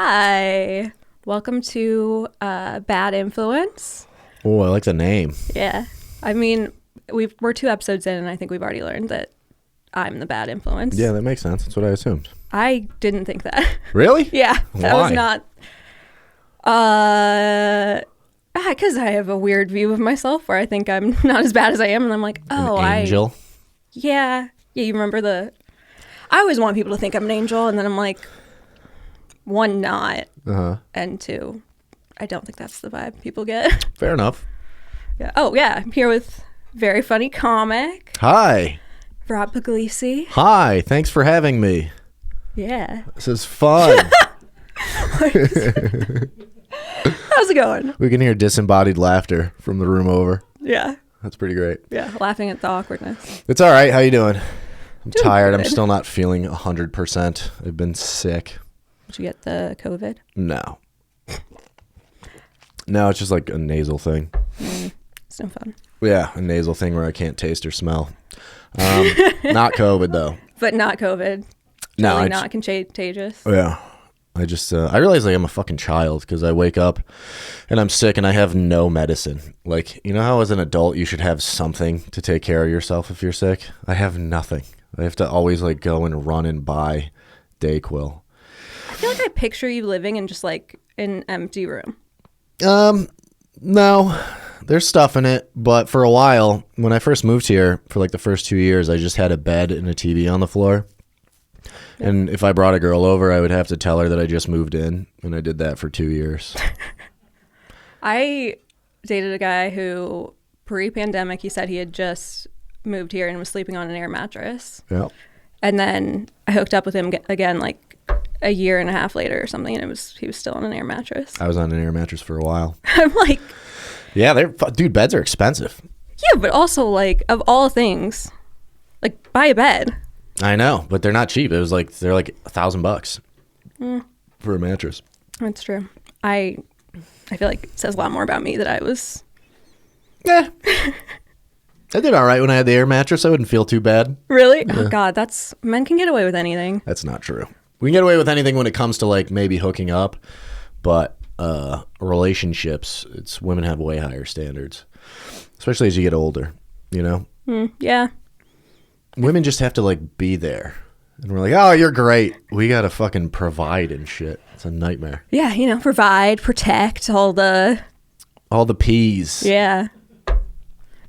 Hi. Welcome to Bad Influence. Oh, I like the name. Yeah. I mean, we're 2 episodes in, and I think we've already learned that I'm the bad influence. Yeah, that makes sense. That's what I assumed. I didn't think that. Really? Yeah. That Why? was not... because I have a weird view of myself where I think I'm not as bad as I am, and I'm like, oh, An angel? Yeah, you remember I always want people to think I'm an angel, and then I'm like, 1, not, and 2, I don't think that's the vibe people get. Fair enough. Yeah. Oh, yeah, I'm here with very funny comic, Hi. Rob Pugliese. Hi. Thanks for having me. Yeah. This is fun. How's it going? We can hear disembodied laughter from the room over. Yeah. That's pretty great. Yeah, laughing at the awkwardness. It's all right. How you doing? I'm Doing tired. good. I'm still not feeling 100%. I've been sick. Did you get the COVID? No. No, it's just like a nasal thing. It's no fun. Yeah, a nasal thing where I can't taste or smell. Not COVID, though. But not COVID. No, Totally I not contagious. Yeah. I just, I realize like I'm a fucking child because I wake up and I'm sick and I have no medicine. Like, you know how as an adult you should have something to take care of yourself if you're sick? I have nothing. I have to always like go and run and buy Dayquil. I feel like I picture you living in just like an empty room. No, there's stuff in it. But for a while, when I first moved here, for like the first 2 years, I just had a bed and a TV on the floor. And if I brought a girl over, I would have to tell her that I just moved in. And I did that for 2 years. I dated a guy who, pre-pandemic, he said he had just moved here and was sleeping on an air mattress. Yeah. And then I hooked up with him again like a year and a half later or something, and he was still on an air mattress. I was on an air mattress for a while. I'm like... Yeah, dude, beds are expensive. Yeah, but also, like, of all things, like, buy a bed. I know, but they're not cheap. They're like $1,000 for a mattress. That's true. I feel like it says a lot more about me that I was... Yeah. I did all right when I had the air mattress. I wouldn't feel too bad. Really? Yeah. Oh, God, men can get away with anything. That's not true. We can get away with anything when it comes to, like, maybe hooking up, but relationships, women have way higher standards, especially as you get older, you know? Yeah. Women just have to, like, be there. And we're like, oh, you're great. We got to fucking provide and shit. It's a nightmare. Yeah, provide, protect, all the P's. Yeah.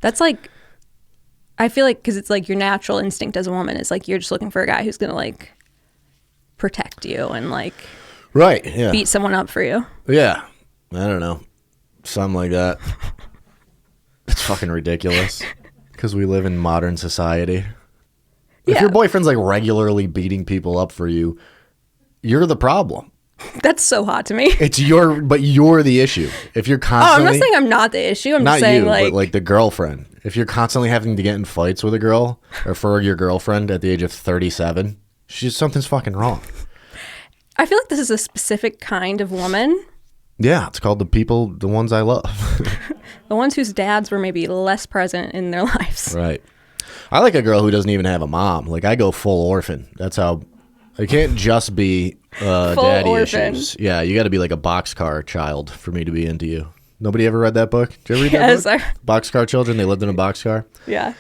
That's like, I feel like, because it's like your natural instinct as a woman is like you're just looking for a guy who's going to, like, protect you and, like, right, yeah, beat someone up for you. Yeah. I don't know. Something like that. It's fucking ridiculous. Because we live in modern society. Yeah. If your boyfriend's like regularly beating people up for you, you're the problem. That's so hot to me. But you're the issue. If you're constantly... Oh, I'm not saying I'm not the issue. I'm not just saying you, like... but like the girlfriend. If you're constantly having to get in fights with a girl, or for your girlfriend at the age of 37, something's fucking wrong. I feel like this is a specific kind of woman. Yeah, it's called the ones I love. The ones whose dads were maybe less present in their lives. Right. I like a girl who doesn't even have a mom. Like, I go full orphan. That's how... I can't just be daddy orphan. issues. Yeah, you got to be like a boxcar child for me to be into you. Nobody ever read that book? Did you ever read Yes, that book? Boxcar Children, they lived in a boxcar. Yeah.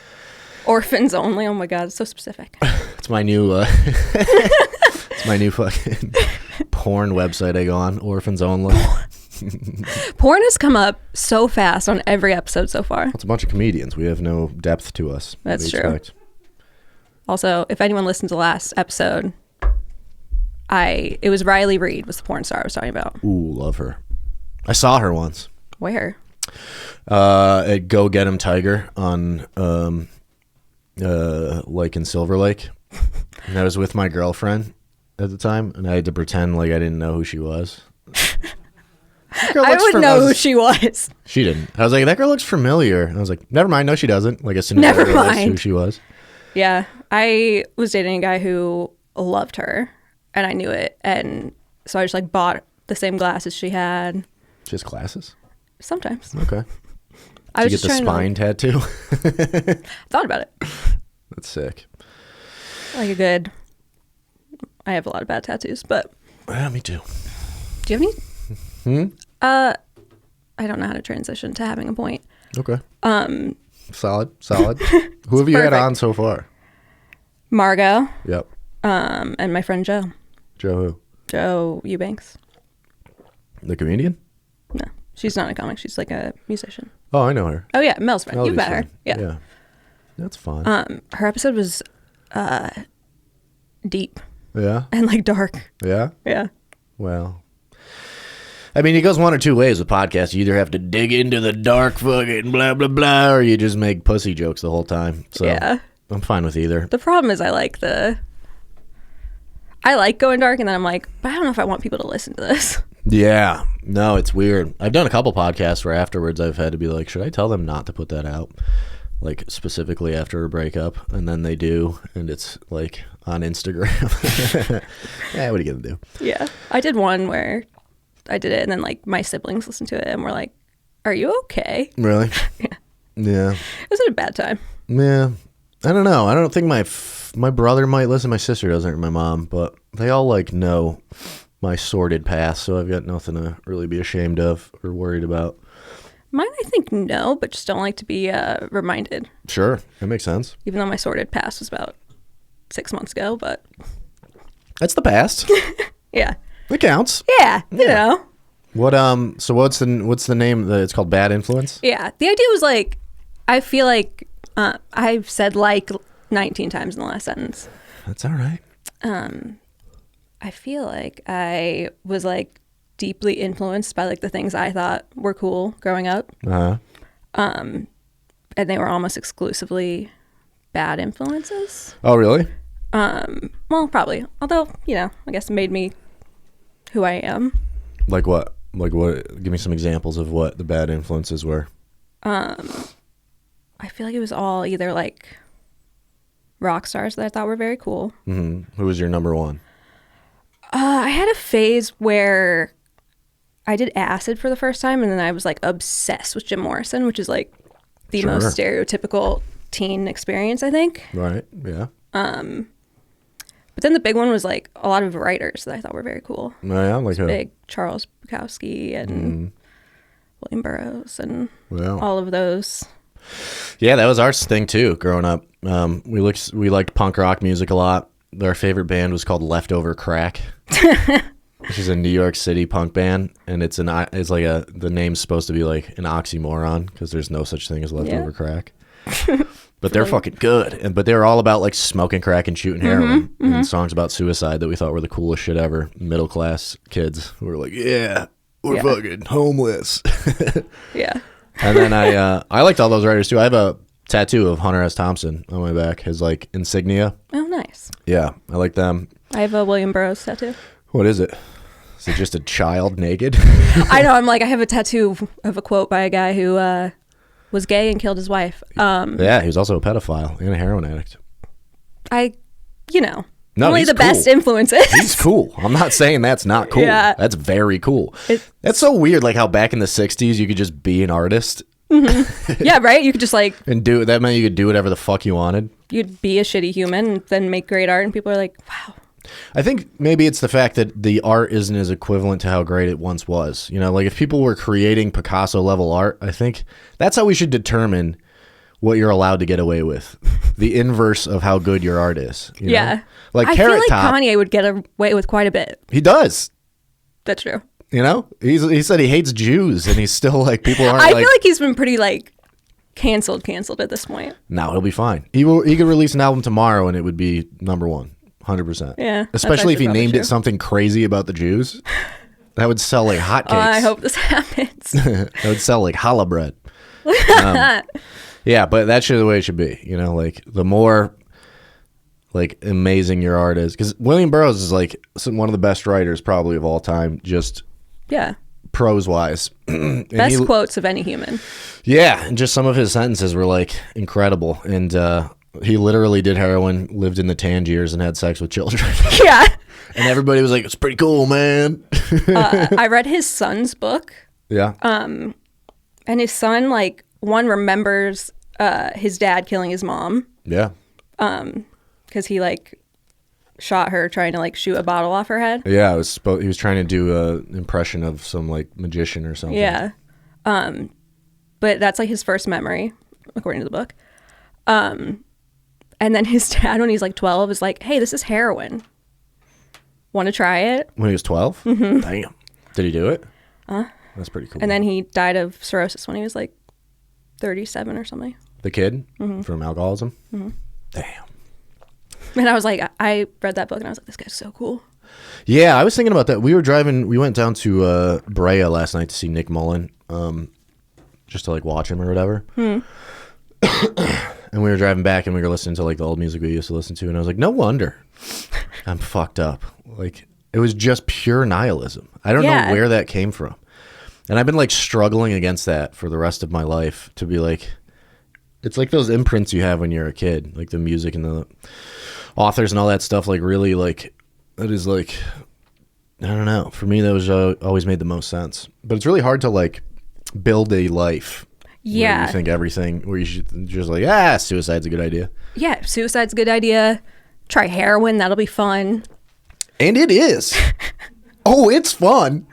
Orphans only. Oh my God, it's so specific. It's my new... it's my new fucking porn website I go on. Orphans only. Porn has come up so fast on every episode so far. It's a bunch of comedians. We have no depth to us. That's true. Also, if anyone listened to the last episode, it was Riley Reid was the porn star I was talking about. Ooh, love her. I saw her once. Where? At Go Get 'Em Tiger on Lake in Silver Lake. And I was with my girlfriend at the time, and I had to pretend like I didn't know who she was. I would know who she was. She didn't. I was like, that girl looks familiar. And I was like, never mind. No, she doesn't. Like, as soon as I realized who she was. Yeah. I was dating a guy who loved her, and I knew it. And so I just, like, bought the same glasses she had. She has glasses? Sometimes. Okay. I was Did you get the spine tattoo? Thought about it. That's sick. I have a lot of bad tattoos, but... Yeah, me too. Do you have any? I don't know how to transition to having a point. Okay. Solid. Who have you had on so far? Margot. Yep. And my friend Joe. Joe who? Joe Eubanks. The comedian? No, she's not a comic. She's like a musician. Oh, I know her. Oh yeah, Mel's friend. You've met her. Yeah. That's fun. Her episode was deep. Yeah. And like dark. Yeah. Yeah. Well, I mean, it goes one or two ways with podcasts. You either have to dig into the dark fucking blah blah blah, or you just make pussy jokes the whole time. So yeah, I'm fine with either. The problem is I like going dark, and then I'm like, but I don't know if I want people to listen to this. Yeah. No, it's weird. I've done a couple podcasts where afterwards I've had to be like, should I tell them not to put that out? Like specifically after a breakup, and then they do, and it's like on Instagram. Yeah, what are you gonna do? Yeah, I did one where I did it, and then like my siblings listened to it, and were like, "Are you okay?" Really? Yeah. It was at a bad time. Yeah, I don't know. I don't think my brother might listen. My sister doesn't, or my mom, but they all like know my sordid past, so I've got nothing to really be ashamed of or worried about. Mine, I think, no, but just don't like to be reminded. Sure, that makes sense. Even though my sordid past was about 6 months ago, but... That's the past. Yeah. It counts. Yeah, you know. What, so what's the name? It's called Bad Influence? Yeah. The idea was like, I feel like I've said like 19 times in the last sentence. That's all right. I feel like I was like deeply influenced by like the things I thought were cool growing up. And they were almost exclusively bad influences. Oh, really? Well, probably. Although, you know, I guess it made me who I am. Like what? Like what? Give me some examples of what the bad influences were. I feel like it was all either like rock stars that I thought were very cool. Mm-hmm. Who was your number one? I had a phase where I did acid for the first time, and then I was like obsessed with Jim Morrison, which is like the most stereotypical teen experience, I think. Right. Yeah. But then the big one was like a lot of writers that I thought were very cool. Oh, yeah, like who? Big Charles Bukowski and William Burroughs and all of those. Yeah, that was our thing too. Growing up, we liked punk rock music a lot. Our favorite band was called Leftover Crack, which is a New York City punk band, and the name's supposed to be like an oxymoron because there's no such thing as leftover crack. But they're fucking good, but they were all about like smoking crack and shooting heroin, and songs about suicide that we thought were the coolest shit ever. Middle class kids who were like, "Yeah, we're fucking homeless." Yeah. And then I liked all those writers too. I have a tattoo of Hunter S. Thompson on my back, his like insignia. Oh, nice. Yeah, I like them. I have a William Burroughs tattoo. What is it? Is it just a child naked? I know. I'm like, I have a tattoo of a quote by a guy who was gay and killed his wife. Yeah, he was also a pedophile and a heroin addict. Only the best influences. He's cool. I'm not saying that's not cool. Yeah. That's very cool. That's so weird, like how back in the 60s you could just be an artist. Mm-hmm. Yeah, right? You could just like... And that meant you could do whatever the fuck you wanted. You'd be a shitty human and then make great art and people are like, wow. I think maybe it's the fact that the art isn't as equivalent to how great it once was. You know, like if people were creating Picasso level art, I think that's how we should determine what you're allowed to get away with. The inverse of how good your art is. You know? Like I feel like Kanye would get away with quite a bit. He does. That's true. You know, he said he hates Jews, and he's still like, people aren't. I feel like he's been pretty like canceled at this point. No, he'll be fine. He could release an album tomorrow, and it would be number one, 100%. Yeah, especially if he named it something crazy about the Jews. That would sell like hotcakes. I hope this happens. That would sell like challah bread. Yeah, but that's the way it should be. You know, like the more like amazing your art is, because William Burroughs is like one of the best writers probably of all time. Just prose wise. Best quotes of any human. Yeah, and just some of his sentences were like incredible. And he literally did heroin, lived in the Tangiers, and had sex with children. Yeah. And everybody was like, "It's pretty cool, man." I read his son's book. Yeah. And his son, like, one remembers his dad killing his mom. Yeah. Because he like shot her trying to like shoot a bottle off her head. Yeah, he was trying to do an impression of some like magician or something. Yeah. But that's like his first memory, according to the book. And then his dad, when he's like 12, is like, hey, this is heroin. Want to try it? When he was 12? Mm-hmm. Damn. Did he do it? That's pretty cool. And then he died of cirrhosis when he was like 37 or something. The kid? Mm-hmm. From alcoholism? Mm-hmm. Damn. And I was like, I read that book and I was like, this guy's so cool. Yeah, I was thinking about that. We went down to Brea last night to see Nick Mullen, just to like watch him or whatever. And we were driving back and we were listening to like the old music we used to listen to, and I was like, no wonder I'm fucked up. Like, it was just pure nihilism. I don't know where that came from. And I've been like struggling against that for the rest of my life, to be like, it's like those imprints you have when you're a kid, like the music and the authors and all that stuff, like really like, it is like, I don't know. For me, that was always made the most sense. But it's really hard to like build a life. Yeah. Where you think everything, where you should just like, suicide's a good idea. Yeah, suicide's a good idea. Try heroin, that'll be fun. And it is. Oh, it's fun.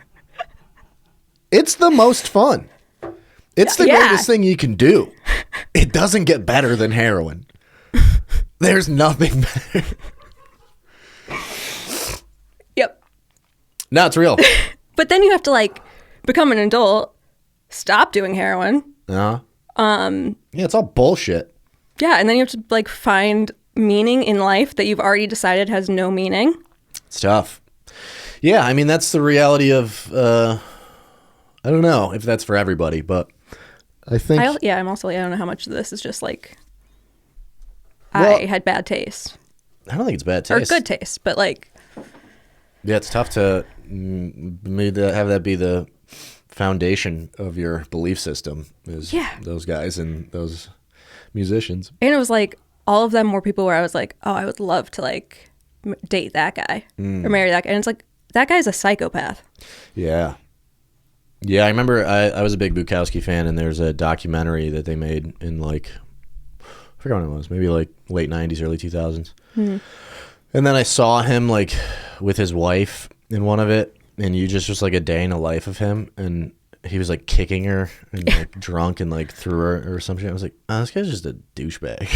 It's the most fun. It's the greatest thing you can do. It doesn't get better than heroin. There's nothing better. Yep. No, it's real. But then you have to like become an adult, stop doing heroin. Yeah, it's all bullshit. Yeah, and then you have to like find meaning in life that you've already decided has no meaning. It's tough. Yeah, I mean, that's the reality of, I don't know if that's for everybody, but I think... I'm also like, I don't know how much of this is just like, I had bad taste. I don't think it's bad taste. Or good taste, but like... Yeah, it's tough to have that be the foundation of your belief system, is those guys and those musicians. And it was like, all of them were people where I was like, oh, I would love to like date that guy or marry that guy. And it's like, that guy's a psychopath. Yeah. Yeah, I remember I was a big Bukowski fan, and there's a documentary that they made in like, I forgot when it was, maybe like late 90s, early 2000s. Mm-hmm. And then I saw him like with his wife in one of it, and you just like a day in the life of him, and he was like kicking her and like drunk and like threw her or some shit. I was like, oh, this guy's just a douchebag.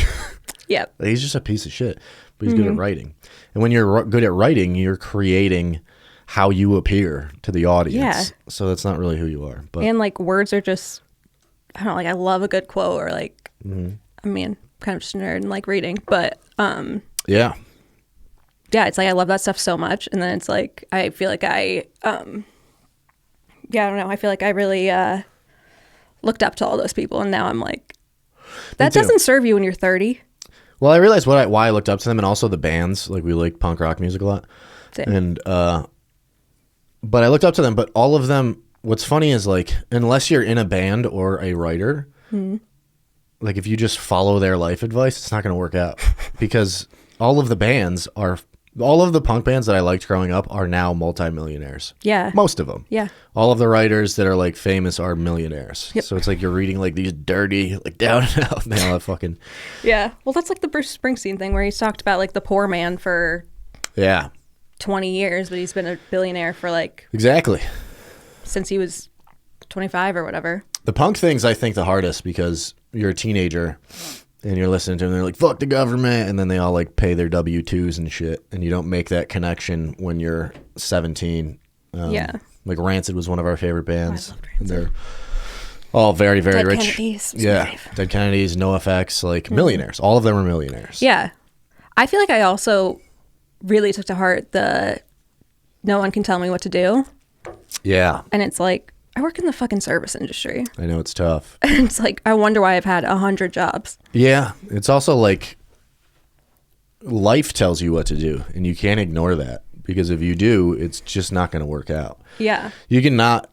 Yep. Like, he's just a piece of shit, but he's good at writing. And when you're good at writing, you're creating how you appear to the audience. Yeah. So that's not really who you are. But and like words are just, I don't know, like I love a good quote, or like, I mean, kind of just a nerd and like reading, but yeah, it's like I love that stuff so much. And then it's like, I feel like I don't know, I feel like I really looked up to all those people, and now I'm like, that doesn't serve you when you're 30. Well, I realized why I looked up to them, and also the bands. Like, we like punk rock music a lot. Same. And but I looked up to them, but all of them, what's funny is like, unless you're in a band or a writer, like if you just follow their life advice, it's not going to work out. Because all of the punk bands that I liked growing up are now multimillionaires. Yeah. Most of them. Yeah. All of the writers that are like famous are millionaires. Yep. So it's like you're reading like these dirty, like down and out, and they all have fucking... Yeah. Well, that's like the Bruce Springsteen thing where he's talked about like the poor man for 20 years, but he's been a billionaire for like... Exactly. Since he was 25 or whatever. The punk thing's, I think, the hardest, because you're a teenager and you're listening to them, and they're like, fuck the government, and then they all like pay their W-2s and shit, and you don't make that connection when you're 17. Like Rancid was one of our favorite bands. I loved Rancid. And they're all very, very Dead rich. Kennedys. Yeah. Dead Kennedys, NoFX, like millionaires. All of them were millionaires. Yeah. I feel like I also really took to heart the no one can tell me what to do. Yeah. And it's like, I work in the fucking service industry. I know, it's tough. And it's like, I wonder why I've had 100 jobs. Yeah. It's also like, life tells you what to do, and you can't ignore that, because if you do, it's just not going to work out. Yeah. You can not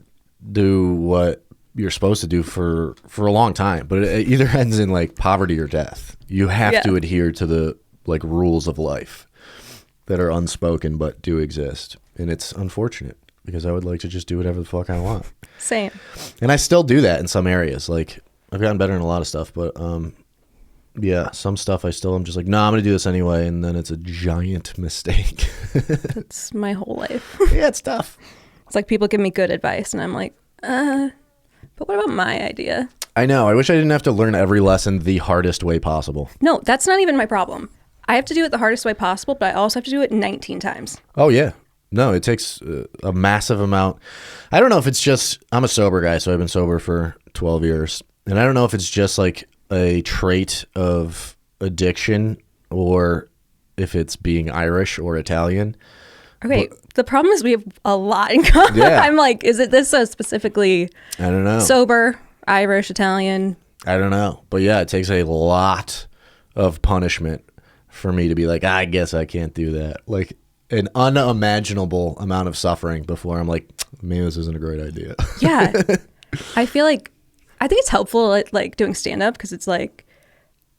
do what you're supposed to do for a long time, but it either ends in like poverty or death. You have to adhere to the like rules of life that are unspoken but do exist. And it's unfortunate, because I would like to just do whatever the fuck I want. Same. And I still do that in some areas. Like, I've gotten better in a lot of stuff, but Yeah, some stuff I still am just like, no, I'm going to do this anyway. And then it's a giant mistake. That's my whole life. Yeah, it's tough. It's like people give me good advice and I'm like, but what about my idea? I know. I wish I didn't have to learn every lesson the hardest way possible. No, that's not even my problem. I have to do it the hardest way possible, but I also have to do it 19 times. Oh, yeah. No, it takes a massive amount. I don't know if it's just, I'm a sober guy, so I've been sober for 12 years. And I don't know if it's just like a trait of addiction or if it's being Irish or Italian. Okay, but the problem is we have a lot in common. Yeah. I'm like, is it this specifically I don't know. Sober, Irish, Italian? I don't know. But yeah, it takes a lot of punishment for me to be like, I guess I can't do that. Like an unimaginable amount of suffering before I'm like, maybe this isn't a great idea. Yeah. I feel like, I think it's helpful at like doing stand-up because it's like,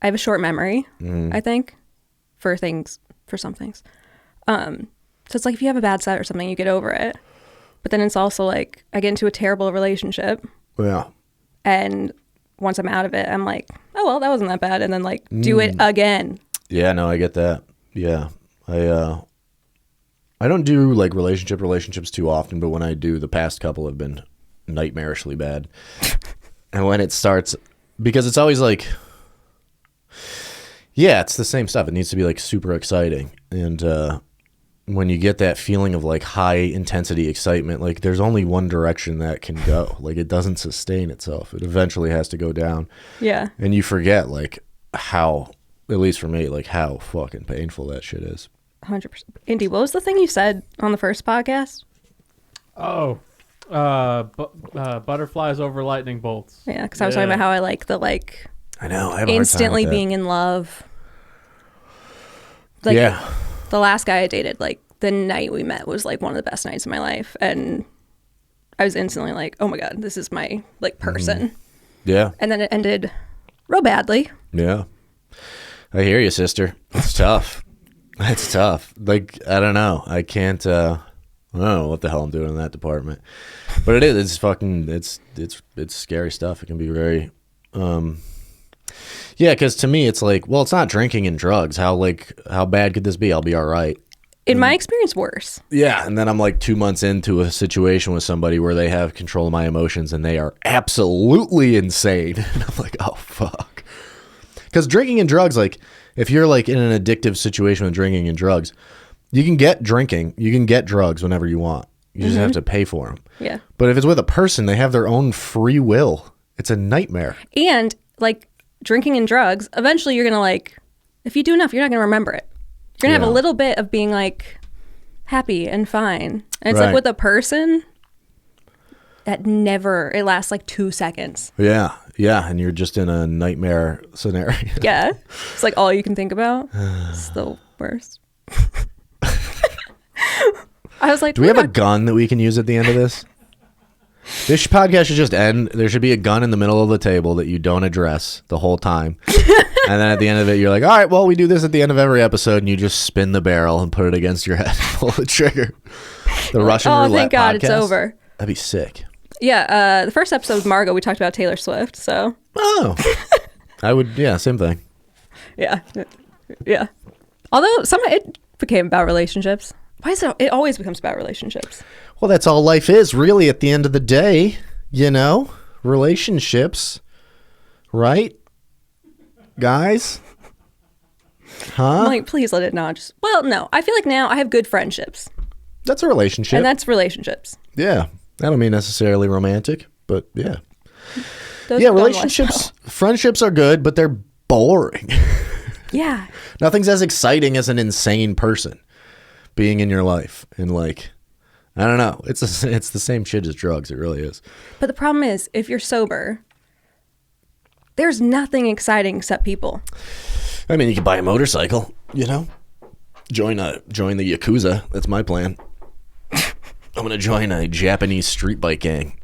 I have a short memory, I think, for some things. So it's like if you have a bad set or something, you get over it. But then it's also like I get into a terrible relationship. Yeah. And once I'm out of it, I'm like, oh, well, that wasn't that bad. And then like do it again. Yeah, no, I get that. Yeah. I don't do like relationships too often, but when I do, the past couple have been nightmarishly bad. And when it starts, because it's always like, yeah, it's the same stuff. It needs to be like super exciting. And when you get that feeling of like high intensity excitement, like there's only one direction that can go. Like it doesn't sustain itself. It eventually has to go down. Yeah. And you forget like how, at least for me, like how fucking painful that shit is. 100%. Indy, what was the thing you said on the first podcast? Oh, butterflies over lightning bolts. Yeah, because I was talking about how I like the like. I know. I have instantly being in love. Like, yeah. The last guy I dated, like the night we met was like one of the best nights of my life, and I was instantly like, "Oh my god, this is my like person." Yeah. And then it ended real badly. Yeah. I hear you, sister. It's tough. It's tough. Like I don't know. I can't. I don't know what the hell I'm doing in that department, but it is. It's fucking. It's scary stuff. It can be very. Yeah, because to me, it's like, well, it's not drinking and drugs. How bad could this be? I'll be all right. In my experience, worse. Yeah, and then I'm like 2 months into a situation with somebody where they have control of my emotions and they are absolutely insane. And I'm like, oh, fuck. Because drinking and drugs, like, if you're like in an addictive situation with drinking and drugs, you can get drinking, you can get drugs whenever you want. You just have to pay for them. Yeah. But if it's with a person, they have their own free will. It's a nightmare. And, like, drinking and drugs, eventually you're going to like, if you do enough, you're not going to remember it. You're going to have a little bit of being like happy and fine. And it's like with a person, that never, it lasts like 2 seconds. Yeah. Yeah. And you're just in a nightmare scenario. Yeah. It's like all you can think about. It's the worst. I was like, do we have a gun that we can use at the end of this? This podcast should just end. There should be a gun in the middle of the table that you don't address the whole time. And then at the end of it, you're like, all right, well, we do this at the end of every episode. And you just spin the barrel and put it against your head. Pull the trigger. The Russian roulette. Oh, thank God podcast. It's over. That'd be sick. Yeah. The first episode with Margot, we talked about Taylor Swift. So. Oh. I would, yeah, same thing. Yeah. Yeah. Although it became about relationships. Why is it always becomes about relationships? Well, that's all life is, really, at the end of the day. You know? Relationships. Right? Guys? Huh? I'm like, please let it not just... Well, no. I feel like now I have good friendships. That's a relationship. And that's relationships. Yeah. I don't mean necessarily romantic, but yeah. Those yeah, relationships, friendships are good, but they're boring. Yeah. Nothing's as exciting as an insane person being in your life. And like... I don't know. It's the same shit as drugs. It really is. But the problem is, if you're sober, there's nothing exciting except people. I mean, you can buy a motorcycle, you know? Join the Yakuza. That's my plan. I'm going to join a Japanese street bike gang.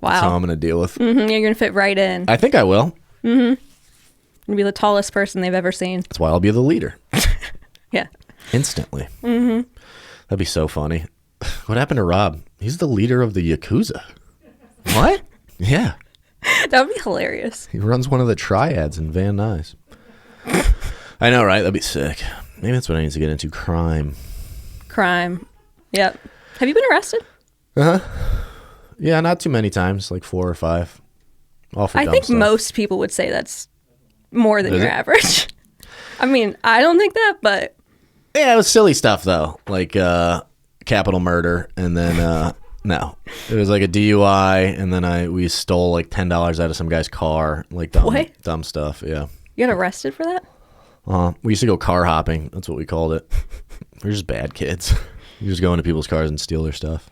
Wow. That's how I'm going to deal with. Mm-hmm, you're going to fit right in. I think I will. Mm-hmm. You're going to be the tallest person they've ever seen. That's why I'll be the leader. Yeah. Instantly. Mm-hmm. That'd be so funny. What happened to Rob? He's the leader of the Yakuza. What? Yeah. That would be hilarious. He runs one of the triads in Van Nuys. I know, right? That'd be sick. Maybe that's what I need to get into. Crime. Yep. Have you been arrested? Yeah, not too many times, like 4 or 5. All for I dumb think stuff. most people would say that's more than Is your it? average. I mean, I don't think that, but Yeah, it was silly stuff though, like capital murder, and then no, it was like a DUI, and then we stole like $10 out of some guy's car, like dumb stuff. Yeah. You got arrested for that? We used to go car hopping. That's what we called it. We're just bad kids. You just go into people's cars and steal their stuff.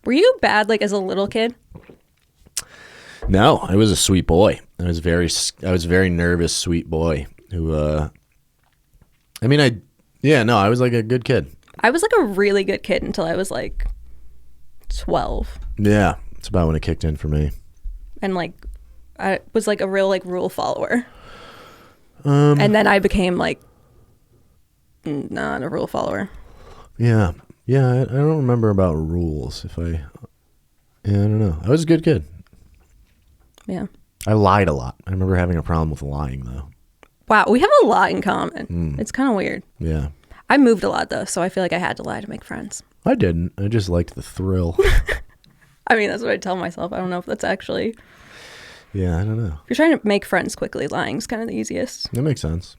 Were you bad like as a little kid? No, I was a sweet boy. I was very nervous, sweet boy who. I was like a good kid. I was like a really good kid until I was like 12. Yeah, it's about when it kicked in for me. And like I was like a real like rule follower. And then I became like not a rule follower. Yeah. I don't remember about rules. I don't know. I was a good kid. Yeah. I lied a lot. I remember having a problem with lying though. Wow, we have a lot in common. It's kind of weird. Yeah. I moved a lot though, so I feel like I had to lie to make friends. I didn't. I just liked the thrill. I mean, that's what I tell myself. I don't know if that's actually... Yeah, I don't know. If you're trying to make friends quickly, lying's kind of the easiest. That makes sense.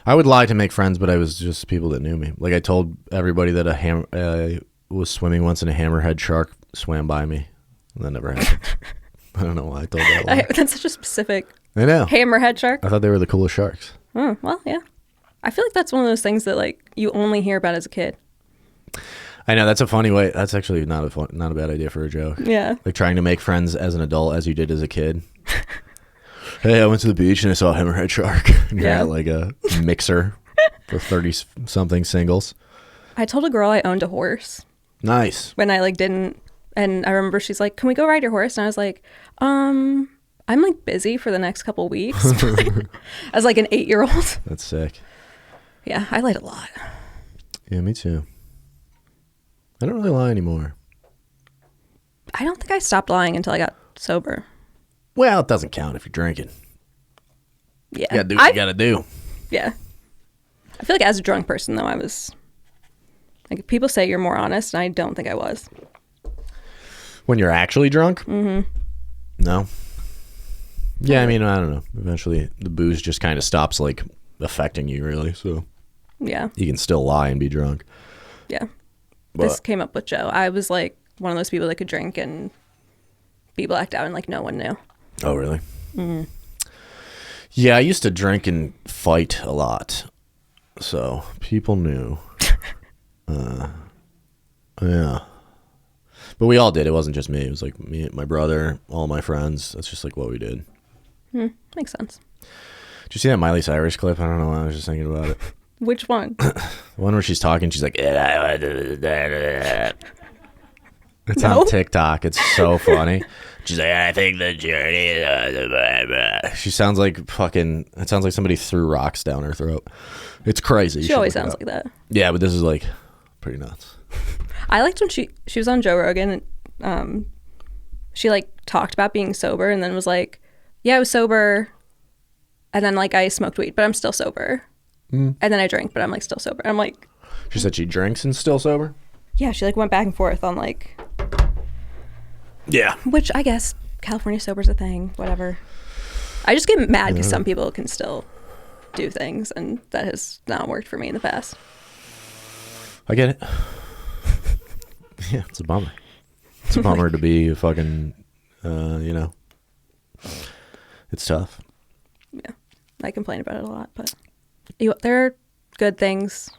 I would lie to make friends, but I was just people that knew me. Like I told everybody that I was swimming once and a hammerhead shark swam by me. That never happened. I don't know why I told that lie. That's such a specific... I know. Hammerhead shark? I thought they were the coolest sharks. Oh, well, yeah. I feel like that's one of those things that like you only hear about as a kid. I know, that's a funny way. That's actually not a bad idea for a joke. Yeah. Like trying to make friends as an adult as you did as a kid. Hey, I went to the beach and I saw a hammerhead shark. And you're at like a mixer for 30-something singles. I told a girl I owned a horse. Nice. When I like didn't, and I remember she's like, "Can we go ride your horse?" And I was like, I'm like busy for the next couple weeks. As like an 8-year-old. That's sick. Yeah, I lied a lot. Yeah, me too. I don't really lie anymore. I don't think I stopped lying until I got sober. Well, it doesn't count if you're drinking. Yeah. You gotta do what you gotta do. Yeah. I feel like as a drunk person, though, I was... Like, people say you're more honest, and I don't think I was. When you're actually drunk? Mm-hmm. No. Yeah, I mean, I don't know. Eventually, the booze just kind of stops, like, affecting you, really, so... Yeah. You can still lie and be drunk. Yeah. But This came up with Joe. I was, like, one of those people that could drink and be blacked out and, like, no one knew. Oh, really? Mm-hmm. Yeah, I used to drink and fight a lot, so people knew. Yeah. But we all did. It wasn't just me. It was like me, my brother, all my friends. That's just like what we did. Makes sense. Did you see that Miley Cyrus clip? I don't know why I was just thinking about it. Which one? The one where she's talking, she's like... It's No. on TikTok. It's so funny. She's like, I think the journey... She sounds like fucking... It sounds like somebody threw rocks down her throat. It's crazy. She always sounds like that. Yeah, but this is like pretty nuts. I liked when she was on Joe Rogan and she like talked about being sober and then was like, yeah, I was sober and then like I smoked weed, but I'm still sober. And then I drank, but I'm like still sober. I'm like... She said she drinks and still sober? Yeah, she like went back and forth on like... Yeah. Which I guess California sober's a thing, whatever. I just get mad because some people can still do things and that has not worked for me in the past. I get it. Yeah, it's a bummer. It's a bummer to be a fucking, you know, it's tough. Yeah, I complain about it a lot, but there are good things.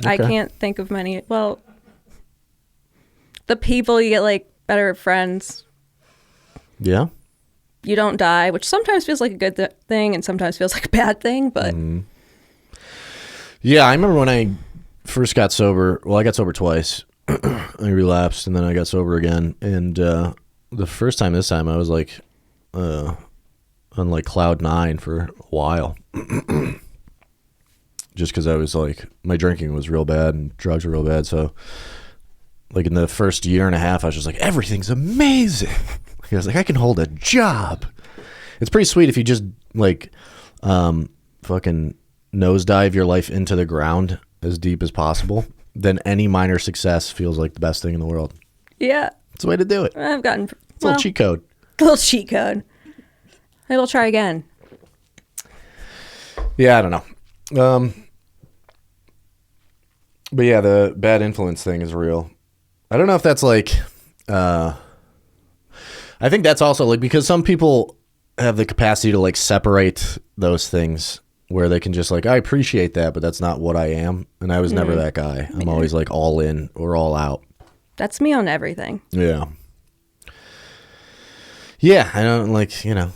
Okay. I can't think of many. Well, the people you get like better friends. Yeah? You don't die, which sometimes feels like a good thing and sometimes feels like a bad thing, but... Yeah, I remember when I first got sober. Well, I got sober twice. I relapsed and then I got sober again. And the first time, this time, I was like on like cloud 9 for a while. Just because I was like, my drinking was real bad and drugs were real bad. So like in the first year and a half, I was just like, everything's amazing. I was like, I can hold a job. It's pretty sweet if you just like fucking nosedive your life into the ground as deep as possible, then any minor success feels like the best thing in the world. Yeah. It's the way to do it. I've gotten... It's a little cheat code. Little cheat code. Maybe I'll try again. Yeah, I don't know. But yeah, the bad influence thing is real. I don't know if that's like... I think that's also like... Because some people have the capacity to like separate those things where they can just like, I appreciate that, but that's not what I am. And I was never that guy. I'm always like all in or all out. That's me on everything. Yeah. Yeah, I don't like, you know,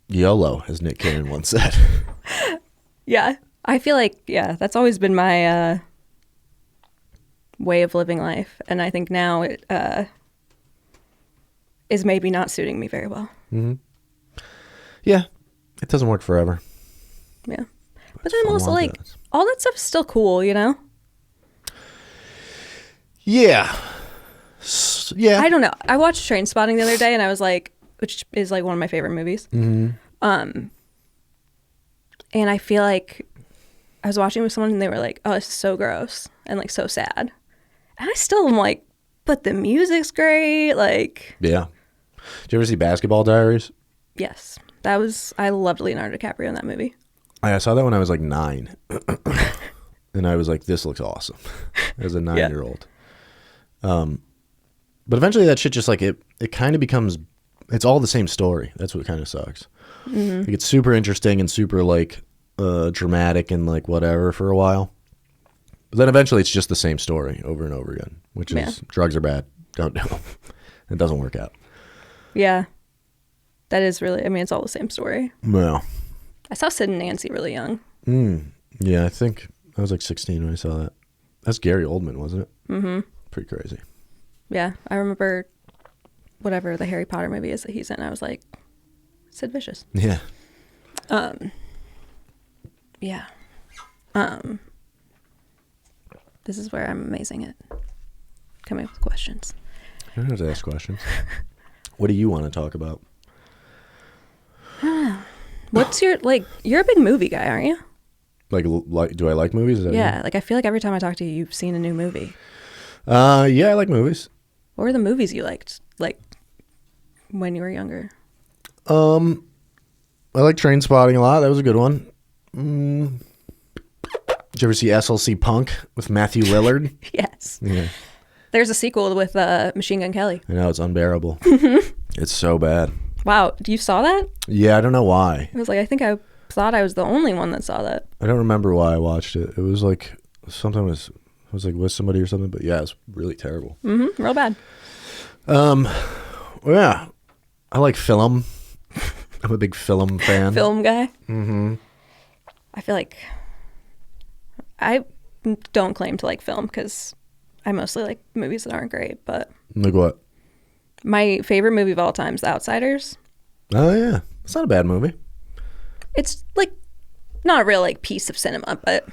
YOLO, as Nick Cannon once said. Yeah. I feel like, that's always been my way of living life. And I think now it is maybe not suiting me very well. Mm-hmm. Yeah, it doesn't work forever. Yeah. But then I'm also like, all that stuff is still cool, you know? Yeah. Yeah. I don't know. I watched Train Spotting the other day and I was like, which is like one of my favorite movies. Mm-hmm. And I feel like I was watching with someone and they were like, oh, this is so gross and like so sad. And I still am like, but the music's great. Like, yeah. Did you ever see Basketball Diaries? Yes. I loved Leonardo DiCaprio in that movie. I saw that when I was like 9. And I was like, this looks awesome. As a 9-year-old. But eventually that shit just like, it kind of becomes, it's all the same story. That's what kind of sucks. Mm-hmm. Like, it's super interesting and super like dramatic and like whatever for a while. But then eventually it's just the same story over and over again, which is drugs are bad. Don't do them. It doesn't work out. Yeah. That is really, I mean, it's all the same story. Well. I saw Sid and Nancy really young. Yeah, I think I was like 16 when I saw that. That's Gary Oldman, wasn't it? Mm-hmm. Pretty crazy. Yeah, I remember whatever the Harry Potter movie is that he's in. I was like, Sid Vicious. Yeah. Yeah. This is where I'm amazing at coming up with questions. I don't have to ask questions. What do you want to talk about? What's your, like, you're a big movie guy, aren't you? Like, do I like movies? Is that Yeah, like I feel like every time I talk to you, you've seen a new movie. Yeah, I like movies. What were the movies you liked, like, when you were younger? I like Train Spotting a lot. That was a good one. Did you ever see SLC Punk with Matthew Lillard? Yes. Yeah. There's a sequel with Machine Gun Kelly. I know, it's unbearable. It's so bad. Wow, you saw that? Yeah, I don't know why. I was like, I think I thought I was the only one that saw that. I don't remember why I watched it. It was like, something was like with somebody or something, but yeah, it's really terrible. Mm-hmm, real bad. Yeah, I like film. I'm a big film fan. Film guy? Mm-hmm. I feel like I don't claim to like film because I mostly like movies that aren't great, but... Like what? My favorite movie of all time is The Outsiders. Oh, yeah. It's not a bad movie. It's, like, not a real, like, piece of cinema, but...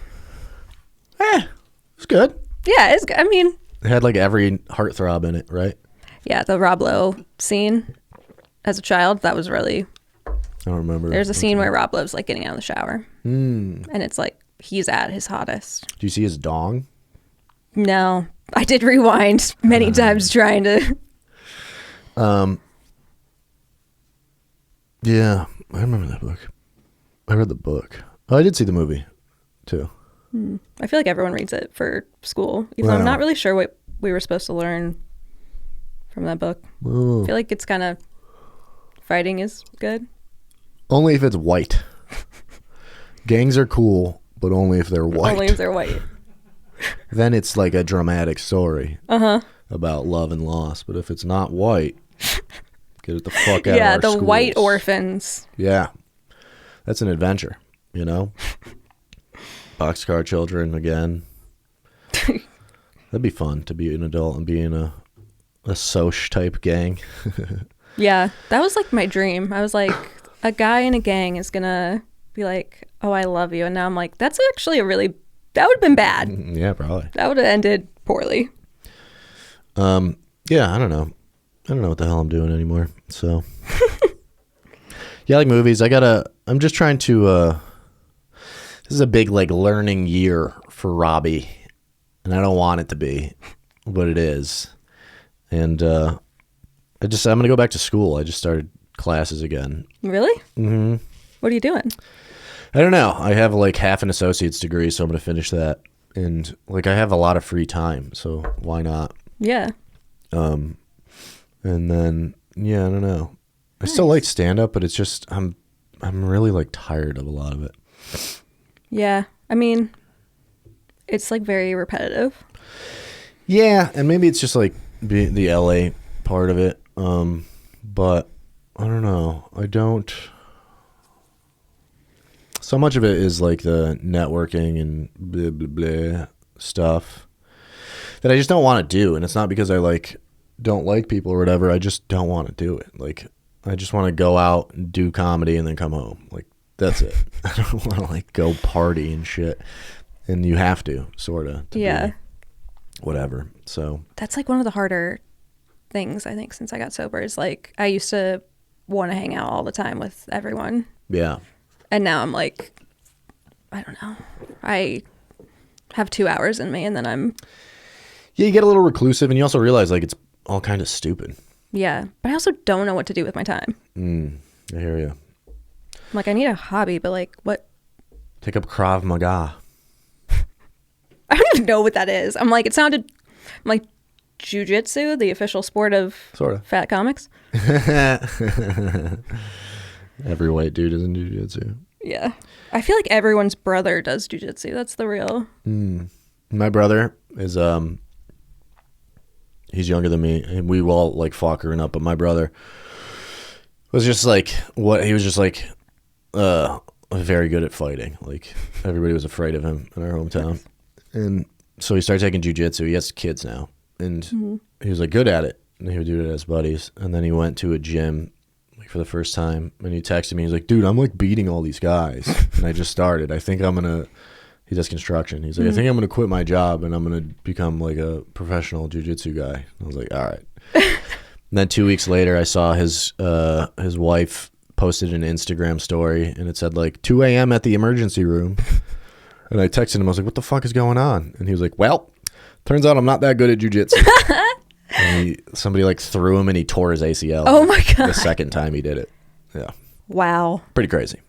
It's good. Yeah, it's good. I mean... It had, like, every heartthrob in it, right? Yeah, the Rob Lowe scene as a child, that was really... I don't remember. There's a scene where Rob Lowe's, like, getting out of the shower. And it's, like, he's at his hottest. Do you see his dong? No. I did rewind many times trying to... Yeah, I remember that book. I read the book. Oh, I did see the movie, too. I feel like everyone reads it for school, even though I'm not really sure what we were supposed to learn from that book. I feel like it's kind of... Fighting is good. Only if it's white. Gangs are cool, but only if they're white. Only if they're white. Then it's like a dramatic story about love and loss. But if it's not white, get it the fuck out of our the schools. white orphans. Yeah. That's an adventure, you know? Boxcar Children again. That'd be fun to be an adult and be in a Soch type gang. Yeah, that was like my dream. I was like, a guy in a gang is gonna be like, oh, I love you. And now I'm like, that's actually that would have been bad. Yeah, probably. That would have ended poorly. Yeah, I don't know. I don't know what the hell I'm doing anymore. So, Yeah, I like movies. I'm just trying to, this is a big like learning year for Robbie, and I don't want it to be, but it is. And I'm going to go back to school. I just started classes again. Really? Mm-hmm. What are you doing? I don't know. I have like half an associate's degree, so I'm going to finish that. And like I have a lot of free time, so why not? Yeah. And then yeah, I don't know. I still like stand up, but it's just I'm really like tired of a lot of it. Yeah. I mean, it's like very repetitive. Yeah, and maybe it's just like the LA part of it. But I don't know. So much of it is like the networking and blah blah blah stuff that I just don't want to do, and it's not because I like don't like people or whatever. I just don't want to do it. Like I just want to go out and do comedy and then come home. Like that's it. I don't want to like go party and shit. And you have to sort of. Yeah. Whatever. So that's like one of the harder things I think since I got sober is like I used to want to hang out all the time with everyone. Yeah. And now I'm like, I don't know. I have 2 hours in me and then I'm... Yeah, you get a little reclusive and you also realize like it's all kind of stupid. Yeah. But I also don't know what to do with my time. I hear you. I'm like, I need a hobby, but like what? Take up Krav Maga. I don't even know what that is. I'm like, it sounded like jiu-jitsu, the official sport of sort of fat comics. Every white dude is in jiu-jitsu. Yeah. I feel like everyone's brother does jiu-jitsu. That's the real... My brother is, he's younger than me. And we all like fought growing up, but my brother was just like, he was just like, very good at fighting. Like everybody was afraid of him in our hometown. And so he started taking jiu-jitsu. He has kids now. And he was like good at it. And he would do it as buddies. And then he went to a gym like for the first time. And he texted me. He's like, dude, I'm like beating all these guys. And I just started. I think I'm going to, he does construction. He's like, I think I'm going to quit my job and I'm going to become like a professional jiu-jitsu guy. I was like, all right. And then 2 weeks later, I saw his wife posted an Instagram story and it said like 2 a.m. at the emergency room. And I texted him. I was like, what the fuck is going on? And he was like, well, turns out I'm not that good at jiu-jitsu. And somebody like threw him and he tore his ACL. Oh my God. The second time he did it. Yeah. Wow. Pretty crazy.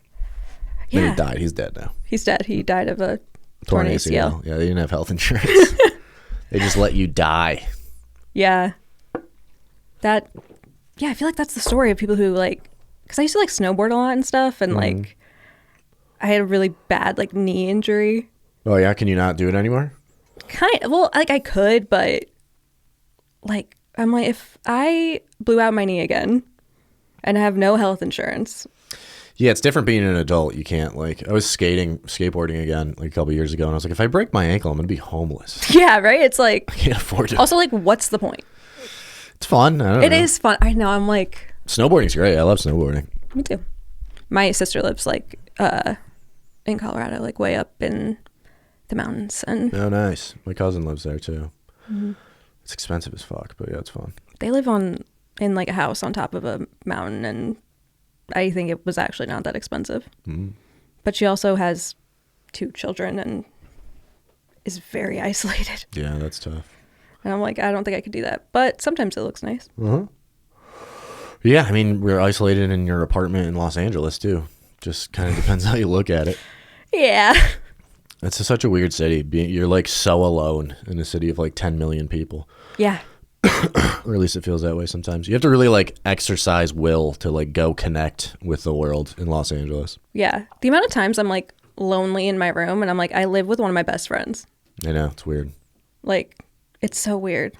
Yeah. Then he died. He's dead now. He's dead. He died of a torn ACL. Yeah, they didn't have health insurance. They just let you die. Yeah. I feel like that's the story of people who like, because I used to like snowboard a lot and stuff, and like I had a really bad like knee injury. Oh yeah, can you not do it anymore? Well, like I could, but like I'm like, if I blew out my knee again and have no health insurance. Yeah, it's different being an adult. You can't like, I was skateboarding again like a couple years ago, and I was like, if I break my ankle, I'm gonna be homeless. Yeah, right. It's like I can't afford it. Also, like, what's the point? It's fun. I don't know. It is fun. I know. I'm like, snowboarding's great. I love snowboarding. Me too. My sister lives like in Colorado, like way up in the mountains. And oh, nice. My cousin lives there too. It's expensive as fuck, but yeah, it's fun. They live in like a house on top of a mountain, and I think it was actually not that expensive. But she also has 2 children and is very isolated. Yeah, that's tough. And I'm like, I don't think I could do that. But sometimes it looks nice. Yeah, I mean, we're isolated in your apartment in Los Angeles too. Just kind of depends how you look at it. Yeah. It's such a weird city. You're like so alone in a city of like 10 million people. Yeah. Or at least it feels that way sometimes. You have to really like exercise will to like go connect with the world in Los Angeles. Yeah. The amount of times I'm like lonely in my room and I'm like, I live with one of my best friends. I know, it's weird. Like, it's so weird.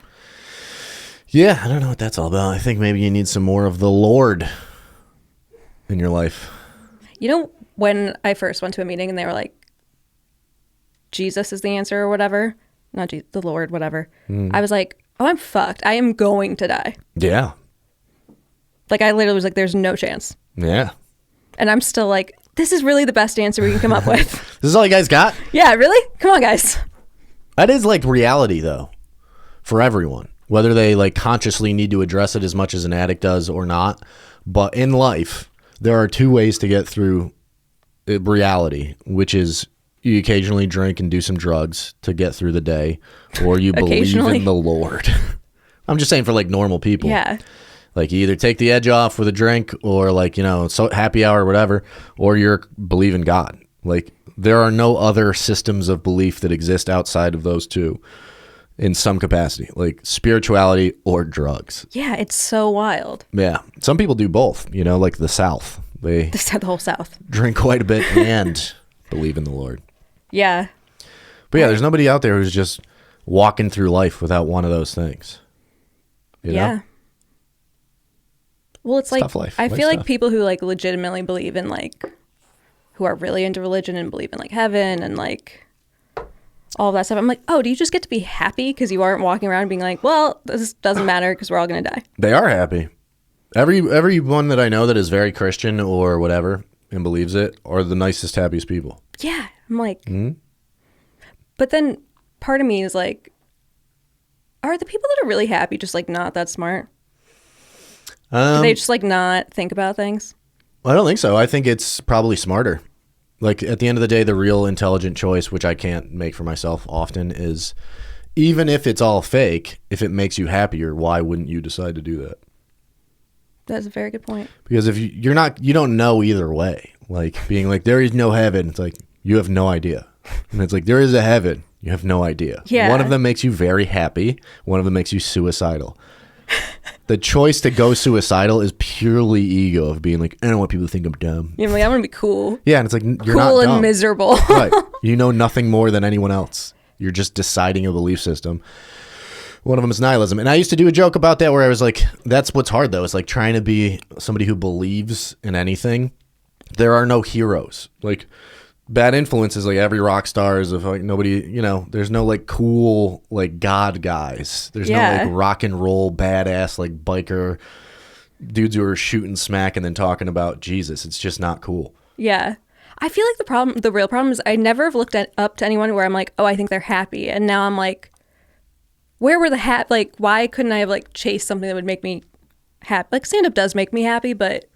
Yeah, I don't know what that's all about. I think maybe you need some more of the Lord in your life. You know, when I first went to a meeting and they were like, Jesus is the answer or whatever, not Jesus, the Lord, whatever. I was like, oh, I'm fucked. I am going to die. Yeah. Like, I literally was like, there's no chance. Yeah. And I'm still like, this is really the best answer we can come up with. This is all you guys got? Yeah, really? Come on, guys. That is like reality, though, for everyone. Whether they like consciously need to address it as much as an addict does or not. But in life, there are two ways to get through reality, which is you occasionally drink and do some drugs to get through the day, or you believe in the Lord. I'm just saying for like normal people. Yeah. Like you either take the edge off with a drink or like, so happy hour or whatever, or you're believe in God. Like there are no other systems of belief that exist outside of those two in some capacity, like spirituality or drugs. Yeah, it's so wild. Yeah. Some people do both, like the South. They the whole South. Drink quite a bit and believe in the Lord. Yeah. But yeah, there's nobody out there who's just walking through life without one of those things. Yeah. Well, it's like, tough life. I feel like tough. people who like legitimately believe in like, who are really into religion and believe in like heaven and like all of that stuff. I'm like, oh, do you just get to be happy because you aren't walking around being like, well, this doesn't matter because we're all going to die. They are happy. Everyone that I know that is very Christian or whatever and believes it are the nicest, happiest people. Yeah. I'm like, But then part of me is like, are the people that are really happy just like not that smart? Do they just like not think about things? I don't think so. I think it's probably smarter. Like at the end of the day, the real intelligent choice, which I can't make for myself often, is even if it's all fake, if it makes you happier, why wouldn't you decide to do that? That's a very good point. Because if you don't know either way. Like being like, there is no heaven. It's like, you have no idea. And it's like, there is a heaven. You have no idea. Yeah. One of them makes you very happy. One of them makes you suicidal. The choice to go suicidal is purely ego of being like, I don't want people to think I'm dumb. Yeah, I'm like, I want to be cool. Yeah, and it's like, you're not cool dumb. and miserable. Right. You know nothing more than anyone else. You're just deciding a belief system. One of them is nihilism. And I used to do a joke about that where I was like, that's what's hard though. It's like trying to be somebody who believes in anything. There are no heroes. Like bad influences, like every rock star is of like nobody, there's no like cool like God guys. There's no like rock and roll badass like biker dudes who are shooting smack and then talking about Jesus. It's just not cool. Yeah. I feel like the real problem is I never have looked up to anyone where I'm like, oh, I think they're happy. And now I'm like, where were the like, why couldn't I have like chased something that would make me happy? Like stand up does make me happy, but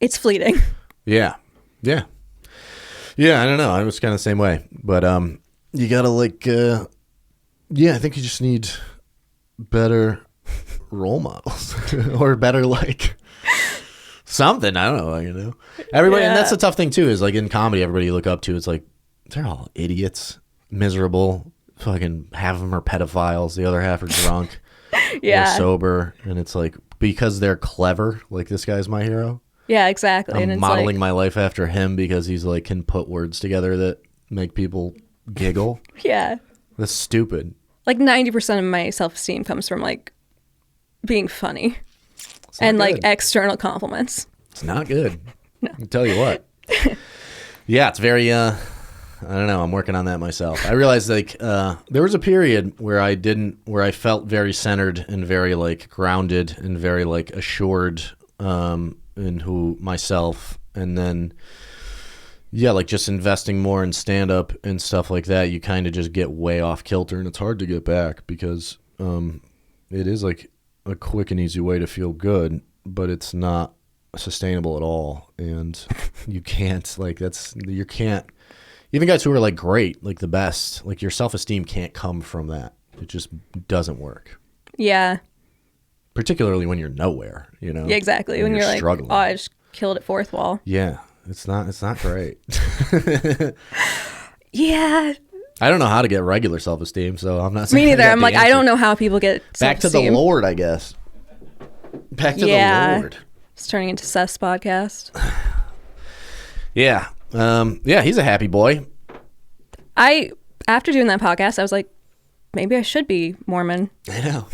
it's fleeting. Yeah. Yeah. Yeah, I don't know. I was kind of the same way. But you got to like, I think you just need better role models or better like something. I don't know. Everybody, and that's the tough thing too, is like in comedy, everybody you look up to, it's like, they're all idiots, miserable, fucking half of them are pedophiles. The other half are drunk. Yeah. Or sober. And it's like, because they're clever, like this guy's my hero. Yeah, exactly. I'm and it's modeling like, my life after him because he's like can put words together that make people giggle. Yeah. That's stupid. Like 90% of my self-esteem comes from like being funny and like external compliments. It's not good. No. I can tell you what. Yeah, it's very I don't know, I'm working on that myself. I realized like there was a period where I felt very centered and very like grounded and very like assured in who myself, and then like just investing more in stand-up and stuff like that, you kind of just get way off kilter and it's hard to get back because it is like a quick and easy way to feel good, but it's not sustainable at all. And you can't even guys who are like great, like the best, like your self-esteem can't come from that. It just doesn't work. Yeah. Particularly when you're nowhere, Yeah, exactly. When you're like, struggling. oh, I just killed it fourth wall. Yeah, it's not great. Yeah. I don't know how to get regular self-esteem, so I'm not saying Me neither. I'm like, I don't know how people get back to the Lord, I guess. Back to the Lord. It's turning into Seth's podcast. Yeah. He's a happy boy. After doing that podcast, I was like, maybe I should be Mormon. I know.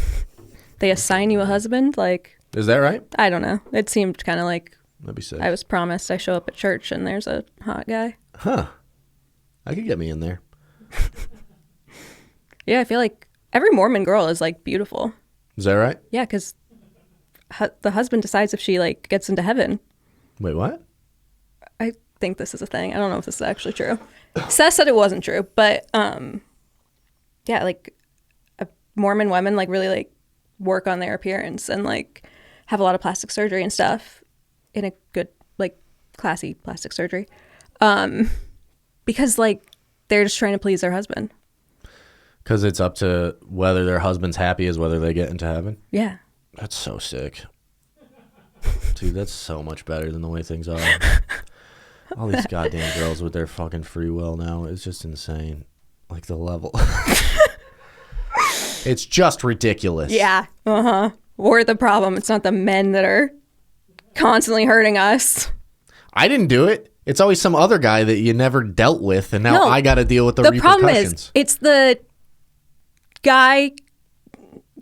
They assign you a husband? Like, is that right? I don't know. It seemed kind of like That'd be sick. I was promised I show up at church and there's a hot guy. Huh. I could get me in there. Yeah, I feel like every Mormon girl is like beautiful. Is that right? Yeah, because the husband decides if she like gets into heaven. Wait, what? I think this is a thing. I don't know if this is actually true. Seth said it wasn't true, but yeah, like Mormon women like really like work on their appearance and like have a lot of plastic surgery and stuff. in a good, like, classy plastic surgery. Because, like, they're just trying to please their husband. Because it's up to whether their husband's happy as whether they get into heaven? Yeah. That's so sick. Dude, that's so much better than the way things are. All these goddamn girls with their fucking free will now is just insane. Like, the level. It's just ridiculous. Yeah. Uh-huh. We're the problem. It's not the men that are constantly hurting us. I didn't do it. It's always some other guy that you never dealt with, and now I got to deal with the repercussions. The problem is, it's the guy,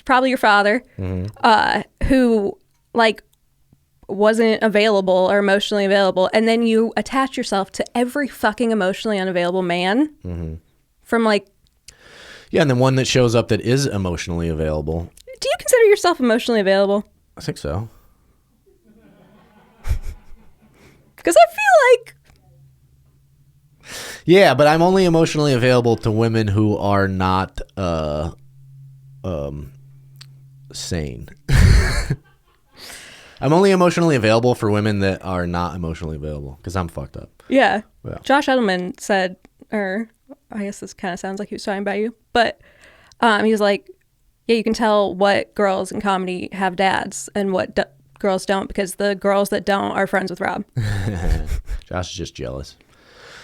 probably your father, who, like, wasn't available or emotionally available, and then you attach yourself to every fucking emotionally unavailable man from, like... Yeah, and then one that shows up that is emotionally available. Do you consider yourself emotionally available? I think so. Because I feel like... Yeah, but I'm only emotionally available to women who are not sane. I'm only emotionally available for women that are not emotionally available because I'm fucked up. Yeah. Josh Edelman said, or I guess this kind of sounds like he was talking about you, but he was like, yeah, you can tell what girls in comedy have dads and what girls don't, because the girls that don't are friends with Rob. Josh is just jealous.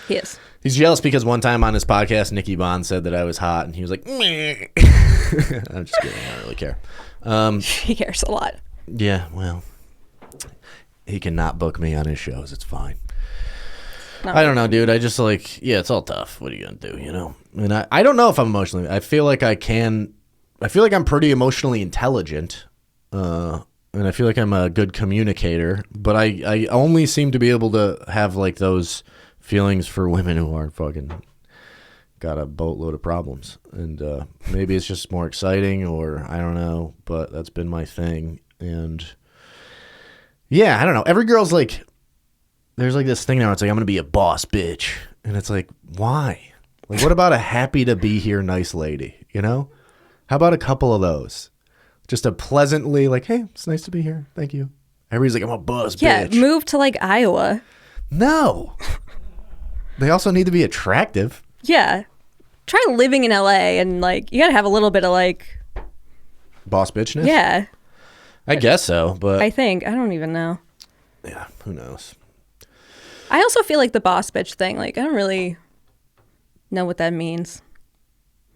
He is. He's jealous because one time on his podcast, Nikki Bond said that I was hot, and he was like, meh. I'm just kidding. I don't really care. He cares a lot. Yeah, well, he cannot book me on his shows. It's fine. No. I don't know, dude. I just like, yeah, it's all tough. What are you going to do, you know? And I don't know if I'm emotionally, I feel like I'm pretty emotionally intelligent. And I feel like I'm a good communicator, but I only seem to be able to have like those feelings for women who are fucking got a boatload of problems. And maybe it's just more exciting, or I don't know, but that's been my thing. And yeah, I don't know. Every girl's like, there's like this thing now. It's like, I'm going to be a boss bitch. And it's like, why? Like, what about a happy to be here nice lady? You know? How about a couple of those? Just a pleasantly like, hey, it's nice to be here. Thank you. Everybody's like, I'm a boss bitch. Yeah, move to like Iowa. No. They also need to be attractive. Yeah. Try living in LA and like, you got to have a little bit of like... boss bitchness? Yeah. I guess so, but... I don't even know. Yeah, who knows? I also feel like the boss bitch thing, like, I don't really know what that means.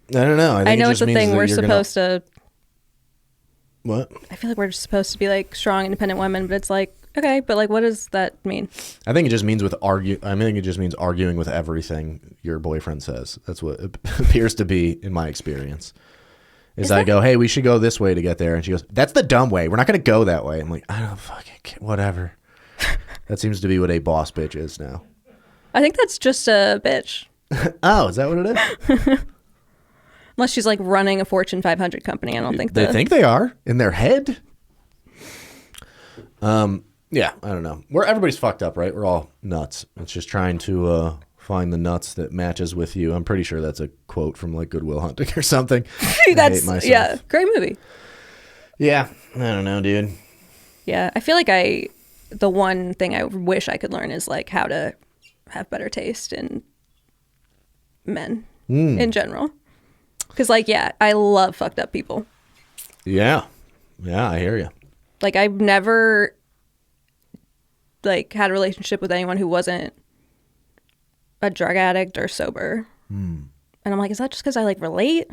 I don't know. I know it's a thing we're supposed to... What? I feel like we're just supposed to be like strong, independent women, but it's like, okay, but like, what does that mean? I think it just means it just means arguing with everything your boyfriend says. That's what it appears to be in my experience. I go, hey, we should go this way to get there. And she goes, that's the dumb way. We're not going to go that way. I'm like, I don't fucking care. Whatever. That seems to be what a boss bitch is now. I think that's just a bitch. Oh, is that what it is? Unless she's like running a Fortune 500 company. I don't think they think they are in their head. Yeah, I don't know. Everybody's fucked up, right? We're all nuts. It's just trying to find the nuts that matches with you. I'm pretty sure that's a quote from like Good Will Hunting or something. Yeah, great movie. Yeah, I don't know, dude. Yeah, I feel like the one thing I wish I could learn is like how to have better taste in men in general. Because like, yeah, I love fucked up people. Yeah, I hear you. Like I've never like had a relationship with anyone who wasn't a drug addict or sober. And I'm like, is that just because I like relate?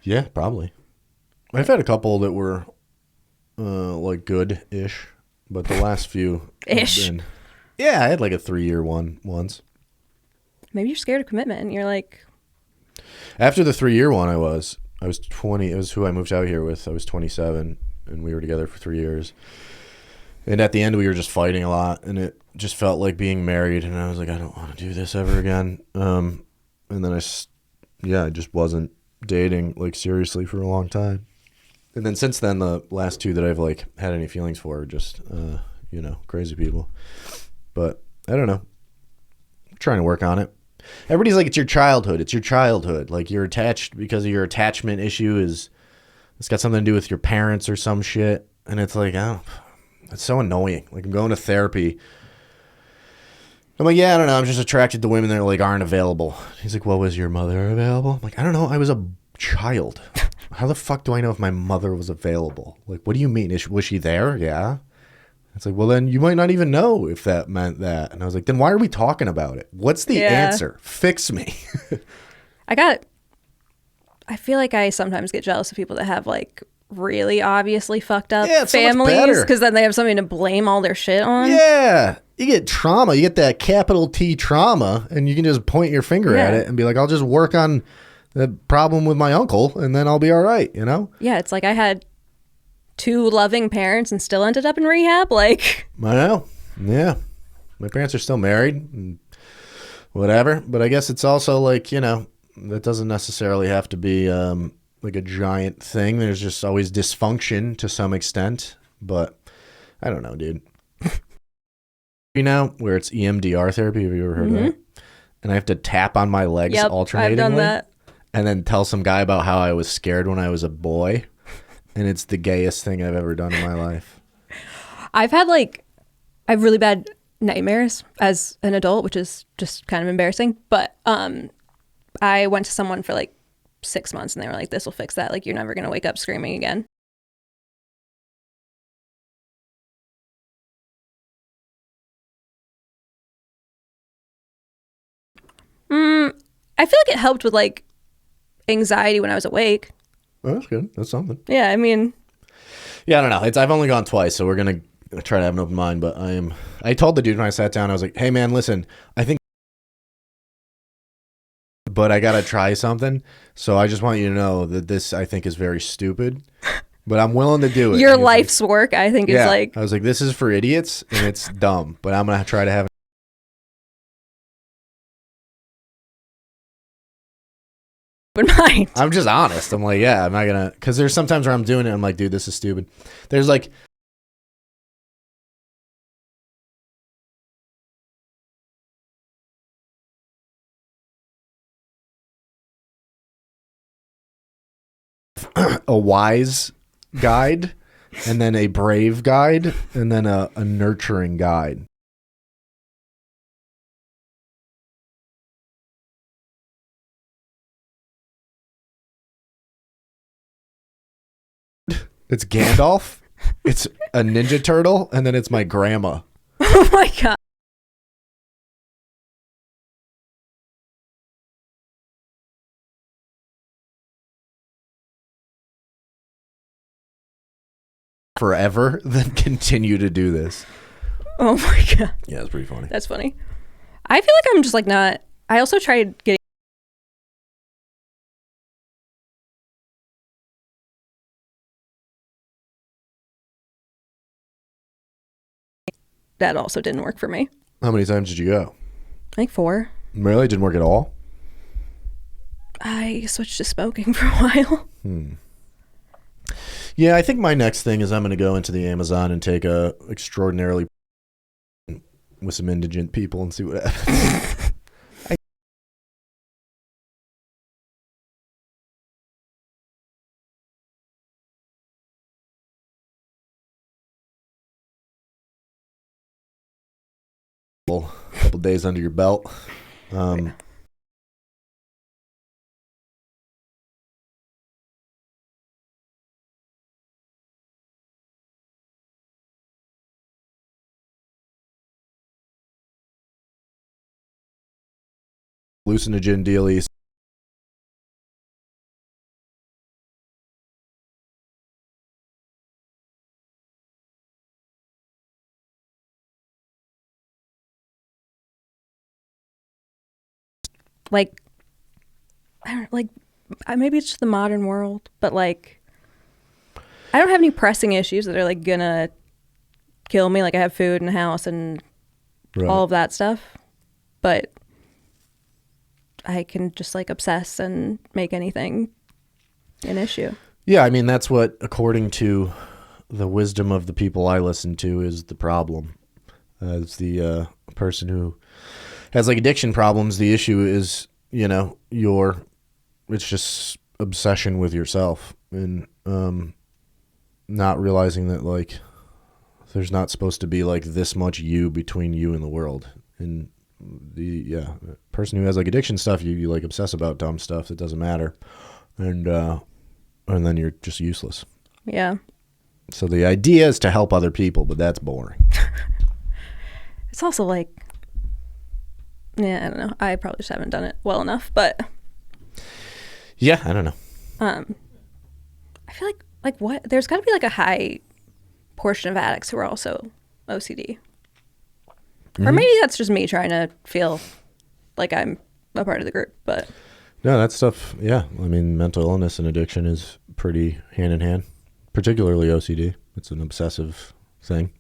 Yeah, probably. I've had a couple that were like good-ish, but the last few ish. Yeah, I had like a 3-year one once. Maybe you're scared of commitment and you're like... After the 3-year one, I was 20. It was who I moved out here with. I was 27, and we were together for 3 years. And at the end, we were just fighting a lot, and it just felt like being married. And I was like, I don't want to do this ever again. And then I just wasn't dating like seriously for a long time. And then since then, the last two that I've like had any feelings for are just crazy people. But I don't know. I'm trying to work on it. Everybody's like, it's your childhood. It's your childhood. Like you're attached because of your attachment issue it's got something to do with your parents or some shit. And it's like, It's so annoying. Like, I'm going to therapy. I'm like, yeah, I don't know. I'm just attracted to women that like aren't available. He's like, well, was your mother available? I'm like, I don't know. I was a child. How the fuck do I know if my mother was available? Like, what do you mean? Was she there? Yeah. It's like, well, then you might not even know if that meant that. And I was like, then why are we talking about it? What's the answer? Fix me. I feel like I sometimes get jealous of people that have like really obviously fucked up it's families because then they have something to blame all their shit on. Yeah. You get trauma. You get that capital T trauma, and you can just point your finger at it and be like, I'll just work on the problem with my uncle, and then I'll be all right, you know? Yeah, it's like I had 2 loving parents and still ended up in rehab. Like, I know. Yeah. My parents are still married and whatever, but I guess it's also like, you know, that doesn't necessarily have to be like a giant thing. There's just always dysfunction to some extent, but I don't know, dude. You know, where it's EMDR therapy. Have you ever heard of that? And I have to tap on my legs alternatingly. I've done that. And then tell some guy about how I was scared when I was a boy. And it's the gayest thing I've ever done in my life. I have really bad nightmares as an adult, which is just kind of embarrassing. But I went to someone for like 6 months and they were like, this will fix that. Like, you're never going to wake up screaming again. I feel like it helped with like anxiety when I was awake. Oh, that's good. That's something. Yeah, I mean. Yeah, I don't know. I've only gone twice, so we're going to try to have an open mind. But I told the dude when I sat down, I was like, hey, man, listen, but I got to try something. So I just want you to know that this, I think, is very stupid. But I'm willing to do it. Your life's work, I think, is like. I was like, this is for idiots, and it's dumb. But I'm going to try to have mind. I'm just honest. I'm like, yeah, I'm not gonna, because there's sometimes where I'm doing it, I'm like, dude, this is stupid. There's like a wise guide, and then a brave guide, and then a nurturing guide. It's Gandalf, it's a Ninja Turtle, and then it's my grandma. Oh my God. Forever, then continue to do this. Oh my God. Yeah, it's pretty funny. That's funny. I feel like I'm just like not. I also tried getting. That also didn't work for me. How many times did you go? I think 4. Really? Didn't work at all? I switched to smoking for a while. Yeah, I think my next thing is I'm going to go into the Amazon and take a extraordinarily with some indigent people and see what happens. A couple days under your belt. Hallucinogen dealies. Like, I don't like. Maybe it's just the modern world, but like, I don't have any pressing issues that are like gonna kill me. Like, I have food in the house and all of that stuff, but I can just like obsess and make anything an issue. Yeah, I mean, that's what, according to the wisdom of the people I listen to, is the problem. It's the person who has like addiction problems. The issue is, you know, it's just obsession with yourself and not realizing that like There's not supposed to be like this much you between you and the world. And the person who has like addiction stuff, you like obsess about dumb stuff that doesn't matter, and then you're just useless. Yeah. So the idea is to help other people, but that's boring. It's also like, yeah, I don't know. I probably just haven't done it well enough, but yeah, I don't know. I feel like what? There's got to be like a high portion of addicts who are also OCD. Mm-hmm. Or maybe that's just me trying to feel like I'm a part of the group, but no, that stuff, yeah. I mean, mental illness and addiction is pretty hand in hand, particularly OCD. It's an obsessive thing,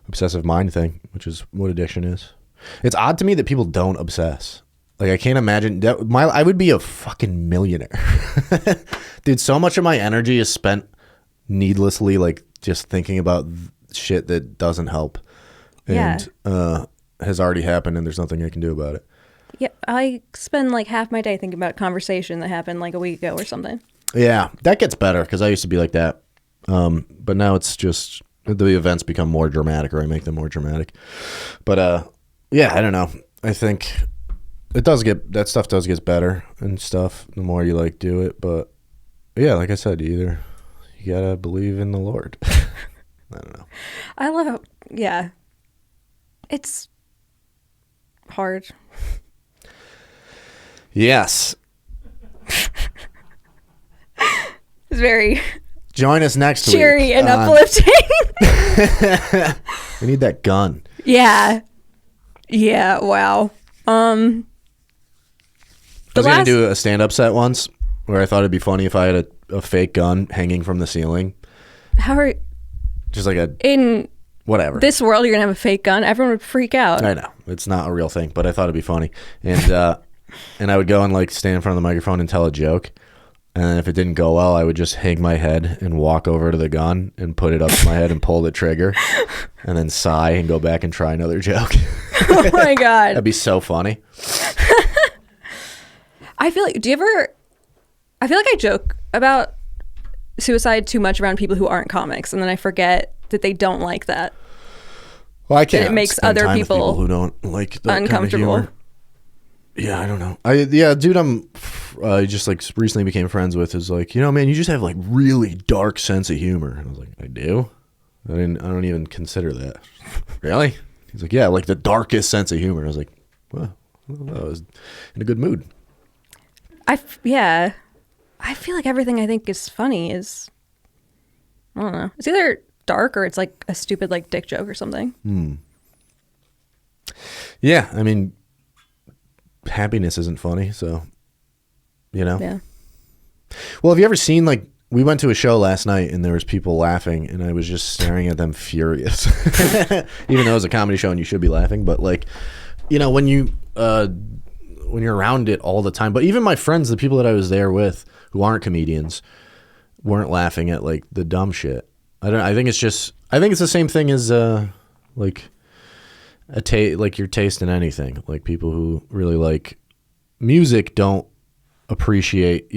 obsessive mind thing, which is what addiction is. It's odd to me that people don't obsess. Like, I can't imagine that I would be a fucking millionaire. Dude, so much of my energy is spent needlessly, like, just thinking about shit that doesn't help and has already happened, and there's nothing I can do about it. Yeah, I spend like half my day thinking about a conversation that happened like a week ago or something. Yeah, that gets better because I used to be like that. But now it's just the events become more dramatic, or I make them more dramatic. But yeah, I don't know. I think that stuff does get better and stuff the more you like do it. But yeah, like I said, you gotta believe in the Lord. I don't know. I love how, yeah, it's hard. Yes. It's very join us next week. Cheery and uplifting. We need that gun. Yeah. Yeah. Wow. I was going to do a stand-up set once where I thought it'd be funny if I had a fake gun hanging from the ceiling. How are just like in whatever this world you're gonna have a fake gun? Everyone would freak out. I know it's not a real thing, but I thought it'd be funny, and and I would go and like stand in front of the microphone and tell a joke, and then if it didn't go well, I would just hang my head and walk over to the gun and put it up to my head and pull the trigger, and then sigh and go back and try another joke. Oh my god, that'd be so funny. I feel like I feel like I joke about suicide too much around people who aren't comics, and then I forget that they don't like that. Well, I can't. And it makes other people who don't like that uncomfortable. Kind of humor. Yeah, I don't know. Dude, I just like recently became friends with is like, man, you just have like really dark sense of humor. And I was like, I do? I don't even consider that. Really? He's like, yeah, like the darkest sense of humor. I was like, well, I was in a good mood. I feel like everything I think is funny is, I don't know. It's either dark or it's like a stupid like dick joke or something. Yeah, I mean, happiness isn't funny, so, Yeah. Well, have you ever seen, like, we went to a show last night and there was people laughing and I was just staring at them furious. Even though it was a comedy show and you should be laughing, but like, when you're around it all the time, but even my friends, the people that I was there with who aren't comedians, weren't laughing at like the dumb shit. I think it's the same thing as like like your taste in anything. Like people who really like music don't appreciate,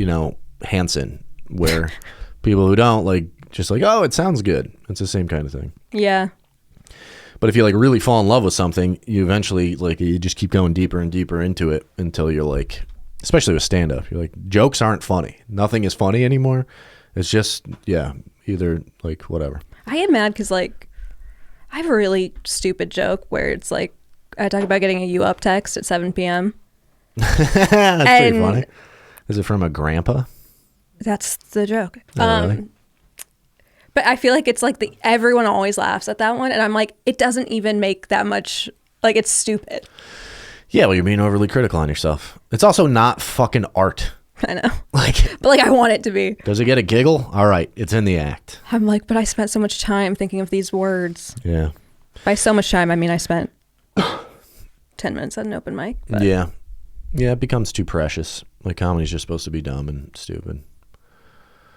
Hanson, where people who don't like just like, oh, it sounds good. It's the same kind of thing. Yeah. But if you like really fall in love with something, you eventually like you just keep going deeper and deeper into it until you're like, especially with stand-up, you're like, jokes aren't funny. Nothing is funny anymore. It's just, either like whatever. I get mad because like I have a really stupid joke where it's like I talk about getting a "you up" text at 7 p.m. That's pretty funny. Is it from a grandpa? That's the joke. Oh, really? But I feel like it's like everyone always laughs at that one, and I'm like, it doesn't even make that much. Like, it's stupid. Yeah, well, you're being overly critical on yourself. It's also not fucking art. I know. But I want it to be. Does it get a giggle? All right, it's in the act. I'm like, but I spent so much time thinking of these words. Yeah. By so much time, I mean I spent 10 minutes at an open mic. But. Yeah. Yeah, it becomes too precious. Like, comedy's just supposed to be dumb and stupid.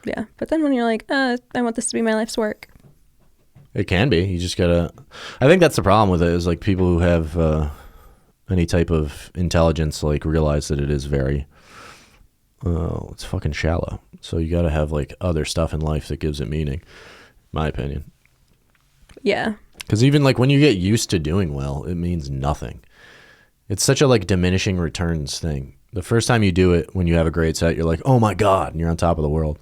Yeah, but then when you're like, I want this to be my life's work. It can be. You just gotta... I think that's the problem with it, is like people who have any type of intelligence like realize that it is very... it's fucking shallow. So you gotta have like other stuff in life that gives it meaning, my opinion. Yeah. Because even like when you get used to doing well, it means nothing. It's such a like diminishing returns thing. The first time you do it, when you have a great set, you're like, oh my God, and you're on top of the world.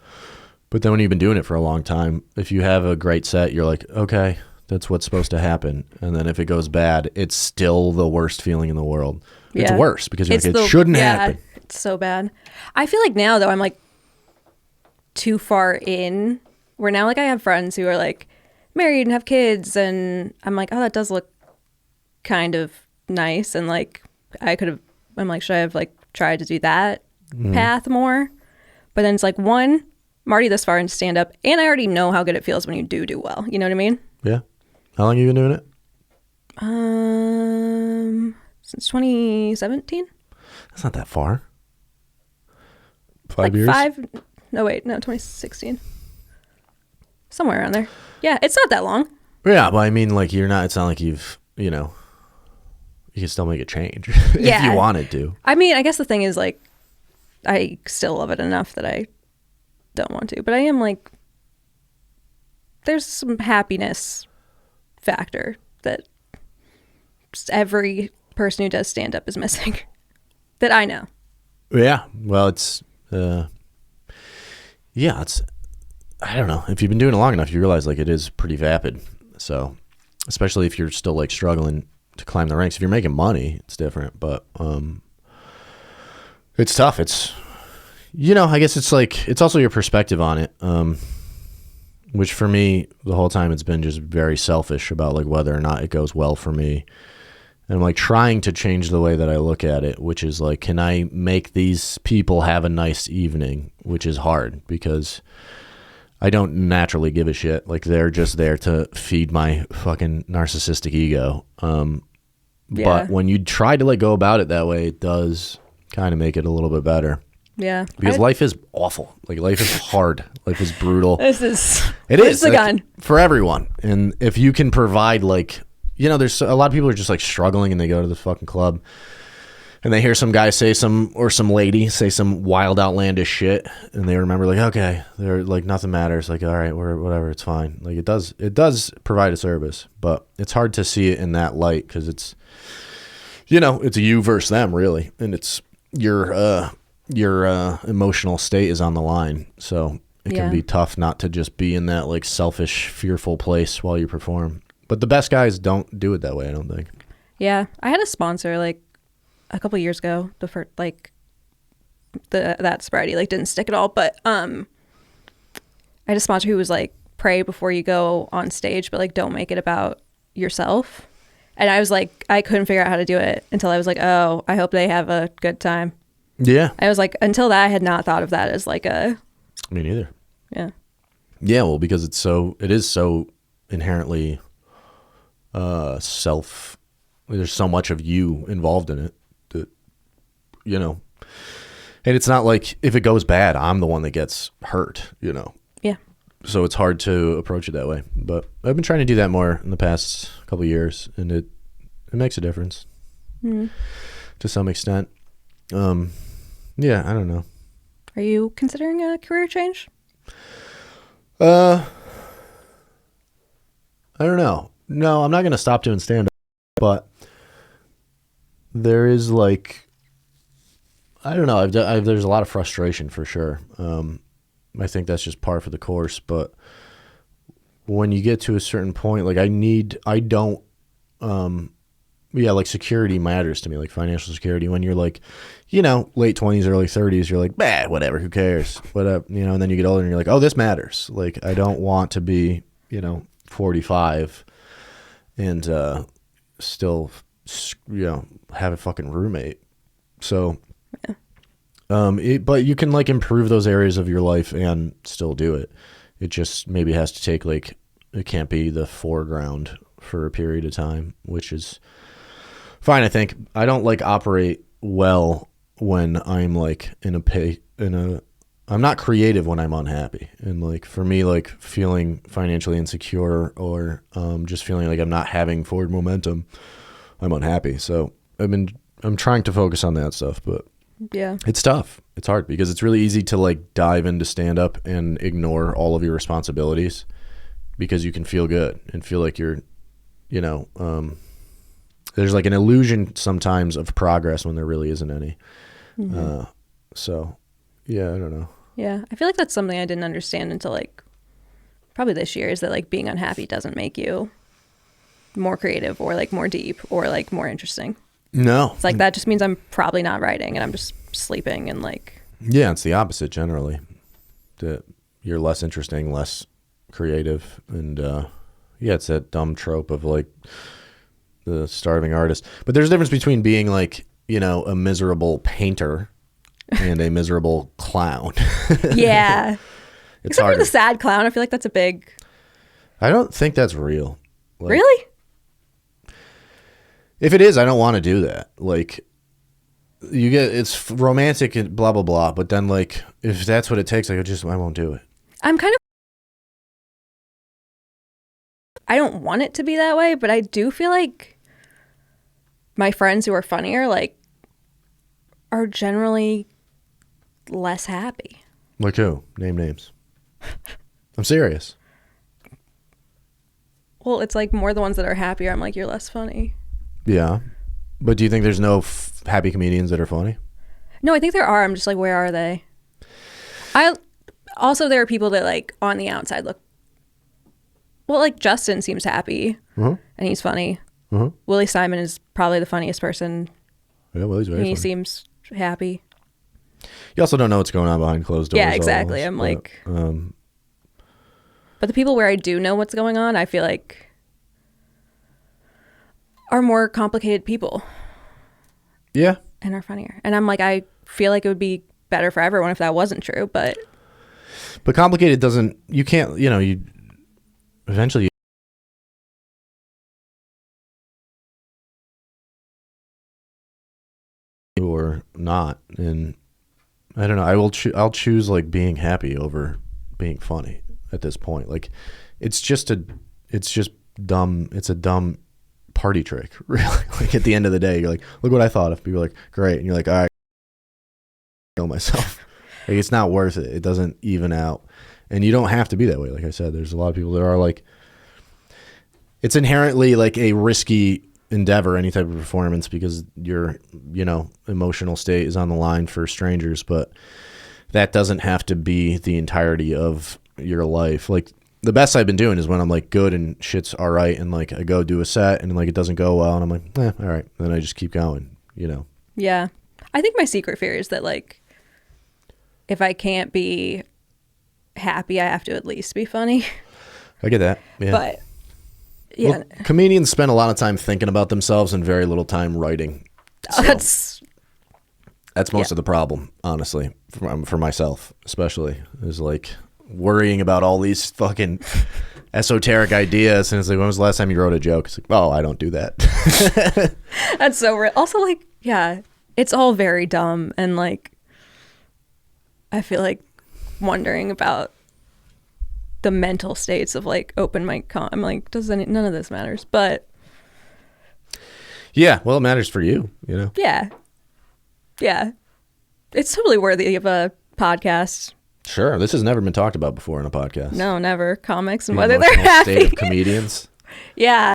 But then when you've been doing it for a long time, if you have a great set, you're like, okay, that's what's supposed to happen. And then if it goes bad, it's still the worst feeling in the world. Yeah. It's worse because you're like, it shouldn't happen. It's so bad. I feel like now, though, I'm like too far in, where now like I have friends who are like married and have kids, and I'm like, oh, that does look kind of nice. And like I'm like, should I have like tried to do that path more? But then it's like, one, I'm already this far in stand up, and I already know how good it feels when you do well. You know what I mean? Yeah. How long have you been doing it? Since 2017. That's not that far. 5 years? No, 2016. Somewhere around there. Yeah, it's not that long. Yeah, but I mean, like, it's not like you've, you can still make a change if you wanted to. I mean, I guess the thing is, like, I still love it enough that I don't want to. But I am, like, there's some happiness factor that every person who does stand up is missing that I know. Yeah. Well, it's I don't know. If you've been doing it long enough, you realize like it is pretty vapid. So, especially if you're still like struggling to climb the ranks. If you're making money, it's different, but it's tough. It's I guess it's like it's also your perspective on it. Which for me, the whole time it's been just very selfish about like whether or not it goes well for me. And I'm like trying to change the way that I look at it, which is like, can I make these people have a nice evening? Which is hard because I don't naturally give a shit. Like they're just there to feed my fucking narcissistic ego. But when you try to like go about it that way, it does kind of make it a little bit better. Yeah. Because life is awful. Like life is hard. Life is brutal. It is the like, gun for everyone. And if you can provide like, there's a lot of people are just like struggling and they go to the fucking club and they hear some guy say some lady say some wild outlandish shit and they remember like, okay, they're like nothing matters. Like, all right, whatever, it's fine. Like it does provide a service, but it's hard to see it in that light because it's, it's you versus them really. And it's your emotional state is on the line. So it can be tough not to just be in that like selfish, fearful place while you perform. But the best guys don't do it that way, I don't think. Yeah. I had a sponsor like a couple years ago, that sobriety like didn't stick at all. But I had a sponsor who was like, pray before you go on stage, but like don't make it about yourself. And I was like, I couldn't figure out how to do it until I was like, oh, I hope they have a good time. Yeah. I was like, until that, I had not thought of that as like a... Me neither. Yeah. Yeah, well, because it is so inherently there's so much of you involved in it that, and it's not like if it goes bad, I'm the one that gets hurt, Yeah. So it's hard to approach it that way. But I've been trying to do that more in the past couple of years, and it makes a difference to some extent. Yeah, I don't know. Are you considering a career change? I don't know. No, I'm not going to stop doing stand-up, but there is like, I don't know. There's a lot of frustration for sure. I think that's just par for the course, but when you get to a certain point, like like security matters to me, like financial security. When you're like, late 20s, early 30s, you're like, whatever, who cares? Whatever, and then you get older and you're like, oh, this matters. Like, I don't want to be, 45 and still, have a fucking roommate. So, but you can like improve those areas of your life and still do it. It just maybe has to take like, it can't be the foreground for a period of time, which is fine. I think I don't like operate well when I'm like I'm not creative when I'm unhappy. And like for me, like feeling financially insecure or just feeling like I'm not having forward momentum, I'm unhappy. So I'm trying to focus on that stuff, but yeah, it's tough. It's hard because it's really easy to like dive into stand up and ignore all of your responsibilities because you can feel good and feel like you're you know, there's like an illusion sometimes of progress when there really isn't any. So, yeah, I don't know. Yeah, I feel like that's something I didn't understand until like probably this year, is that like being unhappy doesn't make you more creative or like more deep or like more interesting. No. It's like that just means I'm probably not writing and I'm just sleeping and like... Yeah, it's the opposite generally. That you're less interesting, less creative. And yeah, it's that dumb trope of like the starving artist. But there's a difference between being like, you know, a miserable painter and a miserable clown. Yeah. It's Except hard. for the sad clown, I feel like that's a big... I don't think that's real. Like, Really? If it is, I don't want to do that. Like, you get, it's romantic and blah, blah, blah. But then, like, if that's what it takes, I won't do it. I'm kind of... I don't want it to be that way, but I do feel like my friends who are funnier, like, are generally less happy. Like who? Name names. I'm serious. Well, it's like more the ones that are happier. I'm like, you're less funny. Yeah. But do you think there's no happy comedians that are funny? No, I think there are. I'm just like, where are they? Also, there are people that like on the outside look... Well, like Justin seems happy and he's funny. Willie Simon is probably the funniest person. Yeah, well, he's very funny. He seems happy. You also don't know what's going on behind closed doors. Yeah, exactly. Almost, But the people where I do know what's going on, I feel like are more complicated people. Yeah. And are funnier. And I'm like, I feel like it would be better for everyone if that wasn't true, but complicated doesn't, you can't, you know, you eventually or not. And I don't know, I'll choose like being happy over being funny at this point. Like it's just dumb. It's a dumb party trick, really. Like at the end of the day, you're like, look what I thought of. People are like, great. And you're like, all right, kill myself. Like it's not worth it. It doesn't even out. And you don't have to be that way. Like I said, there's a lot of people that are like, it's inherently like a risky endeavor, any type of performance, because your, you know, emotional state is on the line for strangers, but that doesn't have to be the entirety of your life. Like the best I've been doing is when I'm like good and shit's all right, and like I go do a set and like it doesn't go well and I'm like, all right. And then I just keep going, you know? yeah. I think my secret fear is that like, if I can't be happy, I have to at least be funny. I get that. Yeah. But yeah. Well, comedians spend a lot of time thinking about themselves and very little time writing. So that's most of the problem, honestly, for myself, especially, is like worrying about all these fucking esoteric ideas. And it's like, when was the last time you wrote a joke? It's like, oh, I don't do that. That's so real. Also, like, yeah, it's all very dumb. And like, I feel like wondering about the mental states of like open mic I'm like, none of this matters, but yeah, well, it matters for you, you know? Yeah, it's totally worthy of a podcast. Sure. This has never been talked about before in a podcast. No, never. Comics and The whether they're emotional happy. state of comedians. Yeah.